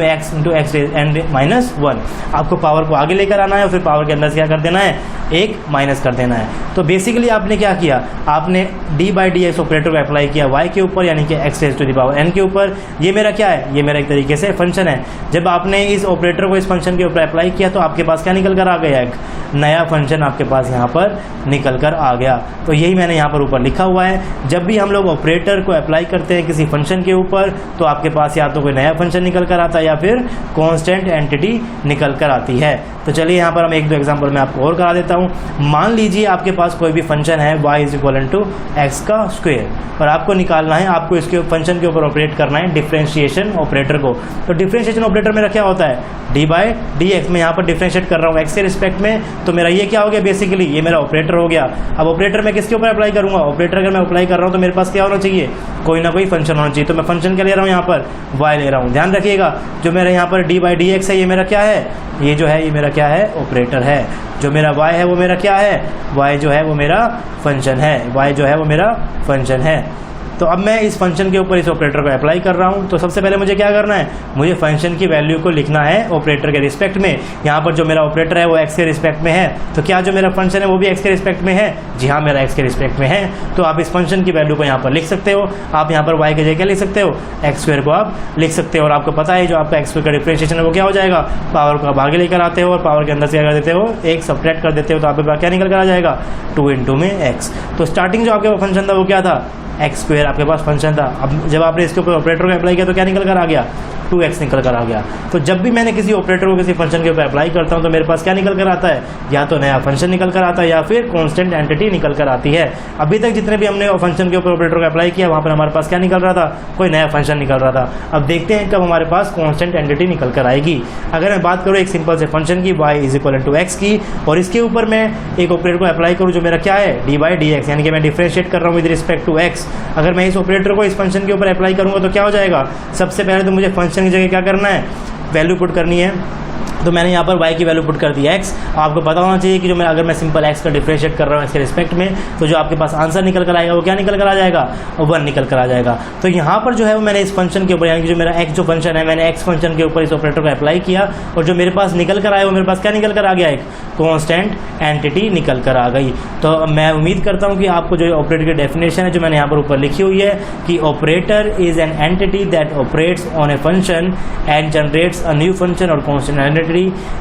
x raise n minus 1। आपको पावर को आगे लेकर आना है और फिर पावर के अंदर से क्या कर देना है, एक माइनस कर देना है। तो बेसिकली आपने क्या किया, आपने d by d x operator को अप्लाई किया y के ऊपर, यानी कि x raise to the power n के ऊपर। ये मेरा क्या है, ये मेरा एक तरीके से फंक्शन है। जब आपने इस ऑपरेटर को इस फंक्शन के ऊपर अप्लाई किया तो आपके पास क्या निकल कर आ गया, एक नया फंक्शन आपके पास यहाँ पर निकल कर आ गया। तो यही मैंने यहाँ पर ऊपर लिखा हुआ है। जब भी हम लोग ऑपरेटर को अप्लाई करते हैं किसी फंक्शन के ऊपर तो आपके पास या तो कोई नया फंक्शन निकल कर आता है या फिर कांस्टेंट एंटिटी निकल कर आती है। तो चलिए यहाँ पर हम एक दो एग्जांपल मैं आपको और करा देता हूँ। मान लीजिए आपके पास कोई भी फंक्शन है y is equal to x का स्क्वायर और आपको निकालना है, आपको इसके फंक्शन के ऊपर ऑपरेट करना है डिफरेंशिएशन ऑपरेटर को। तो डिफरेंशिएशन ऑपरेटर मेरा क्या होता है, डी बाई डी एक्स। मैं यहाँ पर डिफरेंशिएट कर रहा हूँ एक्स के रिस्पेक्ट में, तो मेरा ये क्या हो गया, बेसिकली ये मेरा ऑपरेटर हो गया। अब ऑपरेटर मैं किसके ऊपर अप्लाई करूँगा, ऑपरेटर अगर मैं अप्लाई कर रहा हूँ तो मेरे पास क्या होना चाहिए, कोई ना कोई फंक्शन होना चाहिए। तो मैं फंक्शन क्या ले रहा हूँ, यहाँ पर y ले रहा हूँ। ध्यान रखिएगा जो मेरा यहाँ पर डी बाई डी एक्स है ये मेरा क्या है, ये जो है ये मेरा क्या है, ऑपरेटर है। जो मेरा y है वो मेरा क्या है, y जो है वो मेरा फंक्शन है, y जो है वो मेरा फंक्शन है। तो अब मैं इस फंक्शन के ऊपर इस ऑपरेटर को अप्लाई कर रहा हूँ। तो सबसे पहले मुझे क्या करना है, मुझे फंक्शन की वैल्यू को लिखना है ऑपरेटर के रिस्पेक्ट में। यहाँ पर जो मेरा ऑपरेटर है वो x के रिस्पेक्ट में है, तो क्या जो मेरा फंक्शन है वो भी x के रिस्पेक्ट में है, जी हाँ मेरा x के रिस्पेक्ट में है। तो आप इस फंक्शन की वैल्यू को यहाँ पर लिख सकते हो। आप यहाँ पर y के जगह क्या लिख सकते हो, एक्स स्क्वायर को आप लिख सकते हो। और आपको पता है जो आपका एक्स स्क्वायर का डिफरेंशिएशन है वो क्या हो जाएगा, पावर को आप आगे लेकर आते हो और पावर के अंदर से क्या कर देते हो, एक सब्ट्रैक्ट कर देते हो, तो आपके पास क्या निकल कर आ जाएगा, 2 इंटू में x। तो स्टार्टिंग जो आपके फंक्शन था वो क्या था, एक्स स्क्वायर आपके पास फंक्शन था। अब जब आपने इसके ऊपर ऑपरेटर को अप्लाई किया तो क्या निकल कर आ गया, 2x निकल कर आ गया। तो जब भी मैंने किसी ऑपरेटर को किसी फंक्शन के ऊपर अप्लाई करता हूं तो मेरे पास क्या निकल कर आता है, या तो नया फंक्शन निकल कर आता है या फिर कांस्टेंट एंटिटी निकल कर आती है। अभी तक जितने भी हमने फंक्शन के ऊपर ऑपरेटर को अप्लाई किया वहां पर हमारे पास क्या निकल रहा था, कोई नया फंक्शन निकल रहा था। अब देखते हैं कब हमारे पास कांस्टेंट एंटिटी निकल कर आएगी। अगर मैं बात करूँ एक सिंपल से फंक्शन की y is equal to x की, और इसके ऊपर मैं एक ऑपरेटर को अप्लाई करूँ जो मेरा क्या है, डी बाई डी एक्स, यानी कि मैं डिफरेंशिएट कर रहा हूँ विद रिस्पेक्ट टू एक्स। अगर मैं इस ऑपरेटर को इस फंक्शन के ऊपर अप्लाई करूँगा तो क्या हो जाएगा, सबसे पहले तो मुझे फंक्शन की जगह क्या करना है, वैल्यू पुट करनी है। तो मैंने यहाँ पर y की वैल्यू पुट कर दी x। आपको पता होना चाहिए कि जो मैं अगर मैं सिंपल x का डिफरेंशिएट कर रहा हूँ इसके रिस्पेक्ट में, तो जो आपके पास आंसर निकल कर आएगा वो क्या निकल कर आ जाएगा, 1 निकल कर आ जाएगा। तो यहाँ पर जो है वो मैंने इस फंक्शन के ऊपर, यानी कि जो मेरा x जो फंक्शन है मैंने x फंक्शन के ऊपर इस ऑपरेटर को अप्लाई किया और जो मेरे पास निकल कर आया वो मेरे पास क्या निकल कर आ गया, एक कॉन्स्टेंट एंटिटी निकल कर आ गई। तो मैं उम्मीद करता हूँ कि आपको जो ऑपरेटर की डेफिनेशन है जो मैंने यहाँ पर ऊपर लिखी हुई है कि operator is an entity that operates on a function and generates a new function और कॉन्स्टेंट एंटिटी,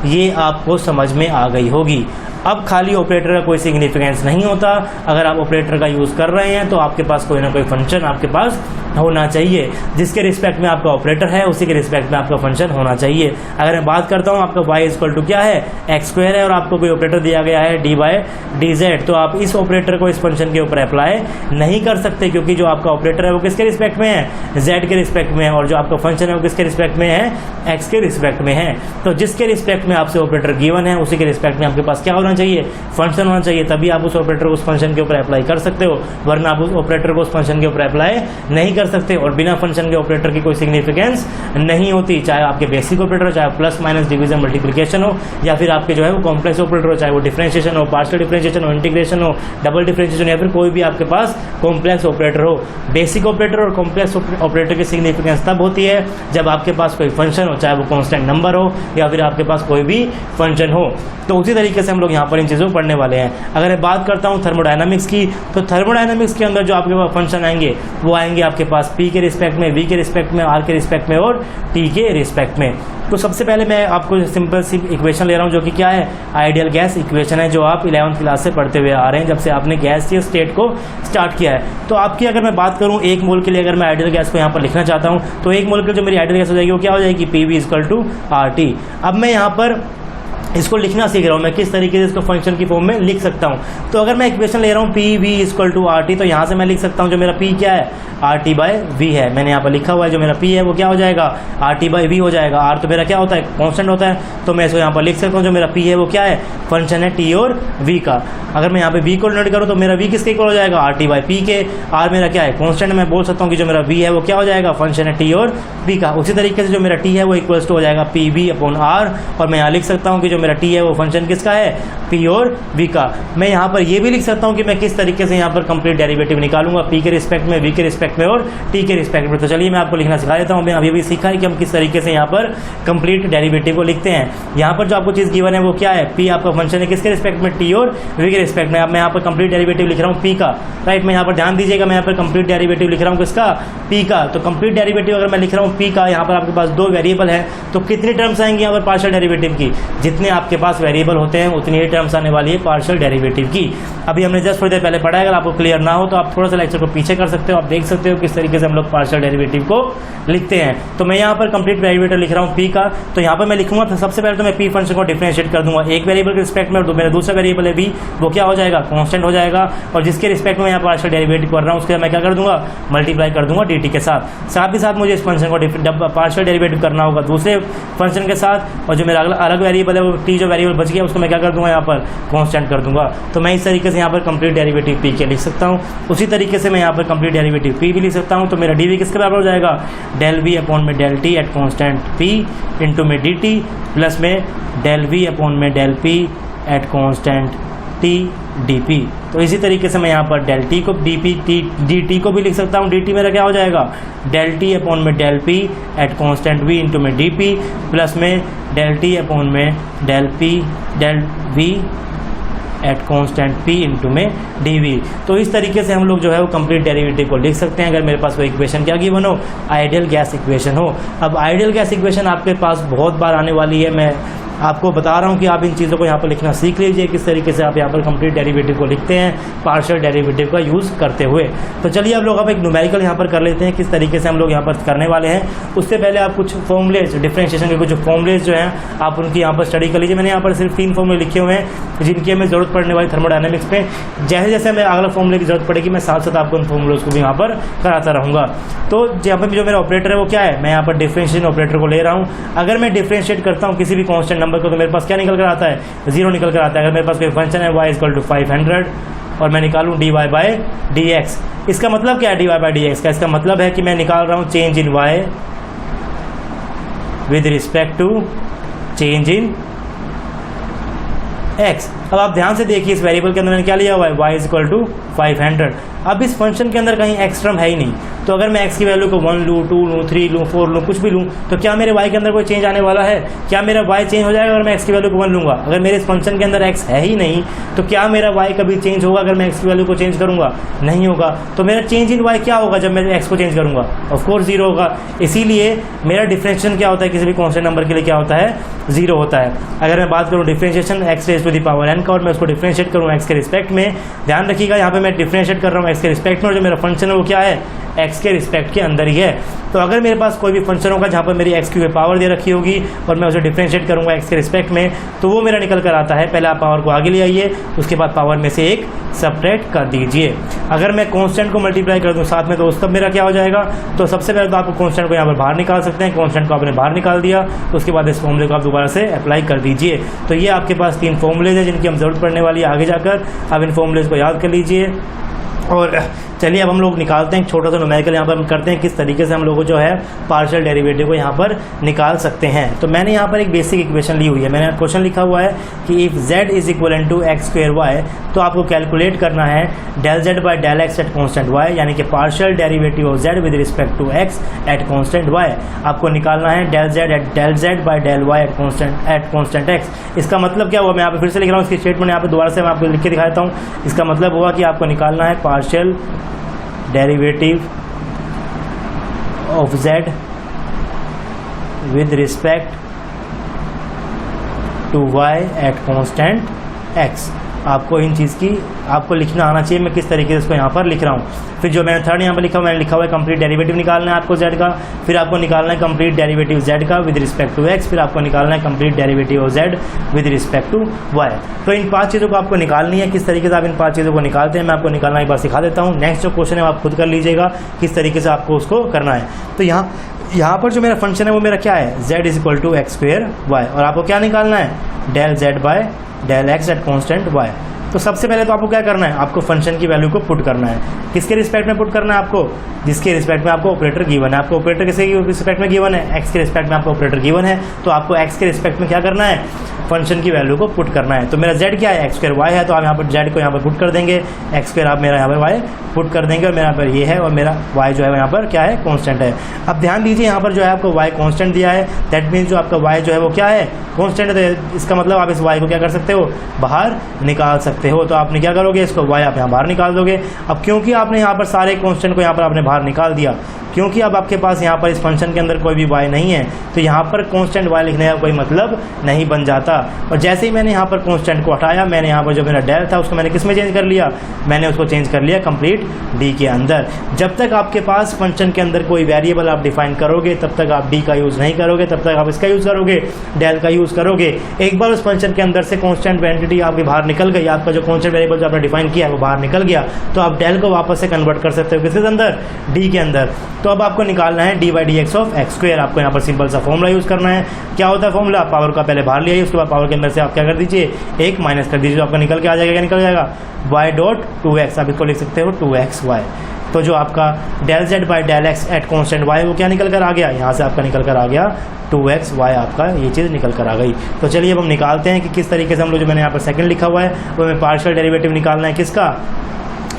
ये आपको समझ में आ गई होगी। अब खाली ऑपरेटर का कोई सिग्निफिकेंस नहीं होता। अगर आप ऑपरेटर का यूज़ कर रहे हैं तो आपके पास कोई ना कोई फंक्शन आपके पास होना चाहिए। जिसके रिस्पेक्ट में आपका ऑपरेटर है उसी के रिस्पेक्ट में आपका फंक्शन होना चाहिए। अगर मैं बात करता हूँ आपका y इक्वल टू क्या है, एक्स स्क्वायर है, और आपको कोई ऑपरेटर दिया गया है डी बाई डी जेड, तो आप इस ऑपरेटर को इस फंक्शन के ऊपर अप्लाई नहीं कर सकते क्योंकि जो आपका ऑपरेटर है वो किसके रिस्पेक्ट में है, z के रिस्पेक्ट में है, और जो आपका फंक्शन है वो किसके रिस्पेक्ट में है, x के रिस्पेक्ट में है। तो जिसके रिस्पेक्ट में आपसे ऑपरेटर गिवन है उसी के रिस्पेक्ट में आपके पास क्या होना चाहिए, फंक्शन होना चाहिए। तभी आप उस ऑपरेटर को उस फंक्शन के ऊपर अप्लाई कर सकते हो, वरना आप उस ऑपरेटर को उस फंक्शन के ऊपर अप्लाई नहीं कर सकते। और बिना फंक्शन के ऑपरेटर की कोई सिग्निफिकेंस नहीं होती, चाहे आपके बेसिक ऑपरेटर हो, चाहे प्लस माइनस डिवीजन मल्टीप्लिकेशन हो, या फिर आपके जो है वो कॉम्प्लेक्स ऑपरेटर हो, चाहे वो डिफरेंशिएशन हो, पार्शियल डिफरेंशिएशन हो, इंटीग्रेशन हो, डबल डिफरेंशिएशन, या फिर कोई भी आपके पास कॉम्प्लेक्स ऑपरेटर हो। बेसिक ऑपरेटर और कॉम्प्लेक्स ऑपरेटर की सिग्निफिकेंस तब होती है जब आपके पास कोई फंक्शन हो, चाहे वो कॉन्स्टेंट नंबर हो या फिर आपके पास कोई भी फंक्शन हो। तो उसी तरीके से हम लोग यहाँ पर इन चीज़ों को पढ़ने वाले हैं। अगर मैं बात करता हूँ थर्मोडायनामिक्स की, तो थर्मोडायनामिक्स के अंदर जो आपके पास फंक्शन आएंगे वो आएंगे आपके पास P के रिस्पेक्ट में, V के रिस्पेक्ट में, R के रिस्पेक्ट में और T के रिस्पेक्ट में। तो सबसे पहले मैं आपको सिंपल सी इक्वेशन ले रहा हूँ जो कि क्या है, आइडियल गैस इक्वेशन है, जो आप 11th क्लास से पढ़ते हुए आ रहे हैं जब से आपने गैसीय स्टेट को स्टार्ट किया है। तो आपकी अगर मैं बात करूँ एक मोल के लिए, अगर मैं आइडियल गैस को यहाँ पर लिखना चाहता हूँ तो एक मोल के जो मेरी आइडियल गैस हो जाएगी वो क्या हो जाएगी, PV इक्वल टू RT। अब मैं यहाँ पर इसको लिखना सीख रहा हूँ मैं, किस तरीके से इसको फंक्शन की फॉर्म में लिख सकता हूँ। तो अगर मैं इक्वेशन ले रहा हूँ p we equal to are t, तो यहाँ से मैं लिख सकता हूँ जो मेरा पी क्या है, आर टी बाई वी है। मैंने यहाँ पर लिखा हुआ है जो मेरा पी है वो क्या हो जाएगा, आर टी बाई वी हो जाएगा। आर तो मेरा क्या होता है, कॉन्स्टेंट होता है, तो मैं इसको यहाँ पर लिख सकता हूँ जो मेरा पी है वो क्या है, फंक्शन है टी और वी का। अगर मैं यहाँ पे वी को नोट करूँ तो मेरा वी किसके इक्वल हो जाएगा, आर टी बाई पी के। आर मेरा क्या है, कॉन्स्टेंट। मैं बोल सकता हूँ कि जो मेरा वी है वो क्या हो जाएगा, फंक्शन है टी और वी का। उसी तरीके से जो मेरा टी है वो इक्वल्स टू हो जाएगा पी वी अपॉन आर, और मैं यहाँ लिख सकता हूँ कि जो मेरा टी है वो फंक्शन किसका है, पी और वी का। मैं यहाँ पर ये भी लिख सकता हूँ कि मैं किस तरीके से यहाँ पर कंप्लीट डेरिवेटिव निकालूंगा, पी के रिस्पेक्ट में, वी के रिस्पेक्ट में और टी के रिस्पेक्ट में। तो चलिए मैं आपको लिखना सिखा देता हूँ। मैं अभी भी सीखा है कि हम किस तरीके से यहाँ पर कंप्लीट डेरिवेटिव को लिखते हैं। यहाँ पर जो आपको चीज़ गिवन है वो क्या है, पी आपका फंक्शन है किसके रिस्पेक्ट में, टी और वी के रिस्पेक्ट में। अब मैं यहाँ पर कंप्लीट डेरिवेटिव लिख रहा हूँ पी का, राइट। मैं यहाँ पर ध्यान दीजिएगा, मैं यहाँ पर कंप्लीट डेरिवेटिव लिख रहा हूँ किसका, पी का। तो कंप्लीट डेरिवेटिव अगर मैं लिख रहा हूँ पी का, यहाँ पर आपके पास दो वेरिएबल है, तो कितनी टर्म्स आएंगी यहाँ पर पार्शियल डेरिवेटिव की, जितने आपके पास वेरिएबल होते हैं उतनी ही टर्म्स आने वाली है पार्शियल डेरिवेटिव की। अभी हमने जस्ट थोड़ी देर पहले पढ़ा है, अगर आपको क्लियर ना हो तो आप थोड़ा सा लेक्चर को पीछे कर सकते हो, आप देख सकते हो किस तरीके से हम लोग पार्शियल डेरिवेटिव को लिखते हैं। तो मैं यहाँ पर कंप्लीट डेरिवेटिव लिख रहा हूँ पी का, तो यहाँ पर मैं लिखूंगा तो सबसे पहले तो मैं पी फंक्शन को डिफरेंशिएट कर दूंगा एक वेरिएबल के रिस्पेक्ट में, और मेरा दूसरा वेरिएबल है वी, वो क्या हो जाएगा, कांस्टेंट हो जाएगा। और जिसके रिस्पेक्ट में यहाँ पार्शियल डेरिवेटिव कर रहा हूँ उसके मैं क्या कर दूंगा, मल्टीप्लाई कर दूंगा dt के साथ। साथ ही साथ मुझे इस फंक्शन को पार्शियल डेरिवेटिव करना होगा दूसरे फंक्शन के साथ, और जो मेरा अलग वेरिएबल है वो टी जो वेरिएबल बच गया उसको मैं क्या कर दूंगा, यहाँ पर कांस्टेंट कर दूंगा। तो मैं इस तरीके से यहाँ पर कंप्लीट डेरिवेटिव पी के लिख सकता हूँ। उसी तरीके से मैं यहाँ पर कंप्लीट डेरिवेटिव पी भी लिख सकता हूँ। तो मेरा डी वी किसके बराबर हो जाएगा, डेल वी अपॉन में del T at constant p into में डी टी प्लस में डेल वी अपॉन में del P at constant t d p. तो इसी तरीके से मैं यहाँ पर डेल टी को डी टी को भी लिख सकता हूँ। डी टी मेरा क्या हो जाएगा, डेल टी अपॉन में del P at constant v into में डी पी प्लस में डेल टी अपॉन में del we at constant p into में dv। तो इस तरीके से हम लोग जो है वो कंप्लीट डेरिवेटिव को लिख सकते हैं अगर मेरे पास कोई इक्वेशन क्या गिवन हो, आइडियल गैस इक्वेशन हो। अब आइडियल गैस इक्वेशन आपके पास बहुत बार आने वाली है, मैं आपको बता रहा हूँ कि आप इन चीज़ों को यहाँ पर लिखना सीख लीजिए, किस तरीके से आप यहाँ पर कंप्लीट डेरिवेटिव को लिखते हैं पार्शियल डेरिवेटिव का यूज़ करते हुए। तो चलिए अब लोग एक न्यूमेरिकल यहाँ पर कर लेते हैं, किस तरीके से हम लोग यहाँ पर करने वाले हैं। उससे पहले आप कुछ फॉर्मूलेज, डिफरेंशिएशन के कुछ फॉर्मूलेज जो हैं आप उनकी यहाँ पर स्टडी कर लीजिए। मैंने यहाँ पर सिर्फ 3 फॉर्मूले लिखे हुए हैं जिनकी हमें ज़रूरत पड़ने वाली थर्मोडायनेमिक्स में। जैसे जैसे हमें अगला फॉर्मूले की जरूरत पड़ेगी मैं साथ साथ आपको उन फॉर्मूलोज को भी यहाँ पर कराता रहूँगा। तो यहाँ पर जो मेरा ऑपरेटर है वो क्या है, मैं यहाँ पर डिफरेंशिएशन ऑपरेटर को ले रहा हूँ। अगर मैं डिफरेंशिएट करता हूँ किसी भी कॉन्स्टेंट नंबर को तो मेरे पास क्या निकल कर आता है, 0 निकल कर आता है। अगर मेरे पास कोई फंक्शन है y इक्वल टू 500 और मैं निकालूं dy बाई dx, इसका मतलब क्या है dy बाई dx का, इसका मतलब है कि मैं निकाल रहा हूं change in y with respect to change in x। अब आप ध्यान से देखिए इस वेरिएबल के अंदर मैंने क्या लिया हुआ है, y इज इक्वल टू 500। अब इस फंक्शन के अंदर कहीं x टर्म है ही नहीं, तो अगर मैं x की वैल्यू को 1 लूँ, 2 लूँ, 3 लूँ, 4 लूँ, कुछ भी लूँ, तो क्या मेरे y के अंदर कोई चेंज आने वाला है? क्या मेरा y चेंज हो जाएगा अगर मैं x की वैल्यू को 1 लूँगा? अगर मेरे इस फंक्शन के अंदर x है ही नहीं तो क्या मेरा y कभी चेंज होगा अगर मैं x की वैल्यू को चेंज करूँगा? नहीं होगा। तो मेरा चेंज इन y क्या होगा जब मैं x को चेंज करूँगा? ऑफकोर्स 0 होगा। इसीलिए मेरा डिफरेंशिएशन क्या होता है, किसी भी कॉन्स्टेंट नंबर के लिए क्या होता है, 0 होता है। अगर मैं बात करूँ differentiation x raise to the power n का और मैं उसको डिफरेंशिएट करूँ x के रिस्पेक्ट में, ध्यान रखिएगा यहाँ पे मैं डिफरेंशिएट कर रहा हूँ x के रिस्पेक्ट में और जो मेरा फंक्शन है वो क्या है, x के रिस्पेक्ट के अंदर ही है। तो अगर मेरे पास कोई भी फंक्शन होगा जहाँ पर मेरी x की पावर दे रखी होगी और मैं उसे डिफरेंशिएट करूँगा x के रिस्पेक्ट में, तो वो मेरा निकल कर आता है, पहले आप पावर को आगे ले आइए, उसके बाद पावर में से एक सब्ट्रैक्ट कर दीजिए। अगर मैं कांस्टेंट को मल्टीप्लाई कर दूँ साथ में तो उस तब मेरा क्या हो जाएगा, तो सबसे पहले तो आप कांस्टेंट को यहाँ पर बाहर निकाल सकते हैं। कांस्टेंट को आपने बाहर निकाल दिया, उसके बाद इस फॉर्मूले को आप दोबारा से अप्लाई कर दीजिए। तो ये आपके पास 3 फॉर्मूलेज हैं जिनकी हम जरूरत पड़ने वाली है आगे जाकर। अब इन फॉर्मूलेज को याद कर लीजिए और चलिए अब हम लोग निकालते हैं एक छोटा सा न्यूमेरिकल यहाँ पर हम करते हैं किस तरीके से हम लोग जो है पार्शियल डेरिवेटिव को यहाँ पर निकाल सकते हैं। तो मैंने यहाँ पर एक बेसिक इक्वेशन ली हुई है, मैंने क्वेश्चन लिखा हुआ है कि if z is equal to x square y, तो आपको कैलकुलेट करना है del z by del x at constant y, यानी कि partial derivative of z with respect to x at constant y। आपको निकालना है del z by del y at constant x। इसका मतलब क्या हुआ, मैं यहाँ पर फिर से लिख रहा हूँ इसकी स्टेटमेंट, यहाँ पर दोबारा से मैं आपको लिख के दिखा देता हूँ। इसका मतलब हुआ कि आपको निकालना है partial derivative of z with respect to y at constant x। आपको इन चीज़ की आपको लिखना आना चाहिए मैं किस तरीके से इसको यहाँ पर लिख रहा हूँ। फिर जो मैंने थर्ड यहाँ पर लिखा मैंने लिखा हुआ है कंप्लीट डेरिवेटिव निकालना है आपको z का, फिर आपको निकालना है कंप्लीट डेरिवेटिव z का विद रिस्पेक्ट टू x, फिर आपको निकालना है complete derivative of z with respect to y। तो इन 5 चीज़ों को आपको निकालनी है। किस तरीके से आप इन 5 चीज़ों को निकालते हैं मैं आपको निकालना एक बार सिखा देता हूँ। नेक्स्ट जो क्वेश्चन है आप खुद कर लीजिएगा किस तरीके से आपको उसको करना है। तो यहाँ पर जो मेरा फंक्शन है वो मेरा क्या है, z is equal to x square y, और आपको क्या निकालना है del z by del x at constant y। तो सबसे पहले तो आपको क्या करना है, आपको फंक्शन की वैल्यू को पुट करना है। किसके रिस्पेक्ट में पुट करना है आपको, जिसके रिस्पेक्ट में आपको ऑपरेटर गिवन है। आपको ऑपरेटर किसके रिस्पेक्ट में गिवन है, x के रिस्पेक्ट में आपको ऑपरेटर गिवन है। तो आपको x के रिस्पेक्ट में क्या करना है, फंक्शन की वैल्यू को पुट करना है। तो मेरा z क्या है, एक्स स्क्वायर वाई है, तो आप यहाँ पर z को यहाँ पर पुट कर देंगे, एक्स स्क्वायर आप मेरा यहाँ पर y पुट कर देंगे, और मेरा यहाँ पर ये है, और मेरा y जो है यहाँ पर क्या है, कांस्टेंट है। अब ध्यान दीजिए यहाँ पर जो है आपको y कांस्टेंट दिया है, दैट मीन्स जो आपका y जो है वो क्या है, कांस्टेंट है। तो इसका मतलब आप इस y को क्या कर सकते हो, बाहर निकाल सकते हो। तो आपने क्या करोगे, इसको y आप यहाँ बाहर निकाल दोगे। अब क्योंकि आपने यहाँ पर सारे कांस्टेंट को यहाँ पर आपने बाहर निकाल दिया, क्योंकि अब आपके पास यहाँ पर इस फंक्शन के अंदर कोई भी y नहीं है, तो यहाँ पर कांस्टेंट y लिखने का कोई मतलब नहीं बन जाता। और जैसे ही मैंने यहाँ पर कांस्टेंट को हटाया, मैंने यहाँ पर जो मेरा डेल था उसको मैंने किस में चेंज कर लिया, मैंने उसको चेंज कर लिया कंप्लीट d के अंदर। जब तक आपके पास फंक्शन के अंदर कोई वेरिएबल आप डिफाइन करोगे तब तक आप d का यूज़ नहीं करोगे, तब तक आप इसका यूज़ करोगे, डेल का यूज़ करोगे। एक बार उस फंक्शन के अंदर से कांस्टेंट क्वांटिटी आपकी बाहर निकल गई, आपका जो कांस्टेंट वेरिएबल जो आपने डिफाइन किया है वो बाहर निकल गया, तो आप डेल को वापस से कन्वर्ट कर सकते हो किसके अंदर, d के अंदर। तो अब आपको निकालना है dy dx of x square. आपको यहाँ पर सिंपल सा फॉर्मूला यूज़ करना है। क्या होता है फॉर्मूला, पावर का पहले बाहर लिया, उसके बाद पावर के अंदर से आप क्या कर दीजिए, एक माइनस कर दीजिए, तो आपका निकल के आ जाएगा, क्या निकल जाएगा, y डॉट 2x। आप इसको लिख सकते हो 2xy। तो जो आपका del z by del x at constant y वो क्या निकल कर आ गया, यहाँ से आपका निकल कर आ गया 2xy, आपका ये चीज़ निकल कर आ गई। तो चलिए अब हम निकालते हैं कि किस तरीके से हम लोग, जो मैंने यहाँ पर सेकंड लिखा हुआ है वो हमें पार्शियल डेरिवेटिव निकालना है, किसका,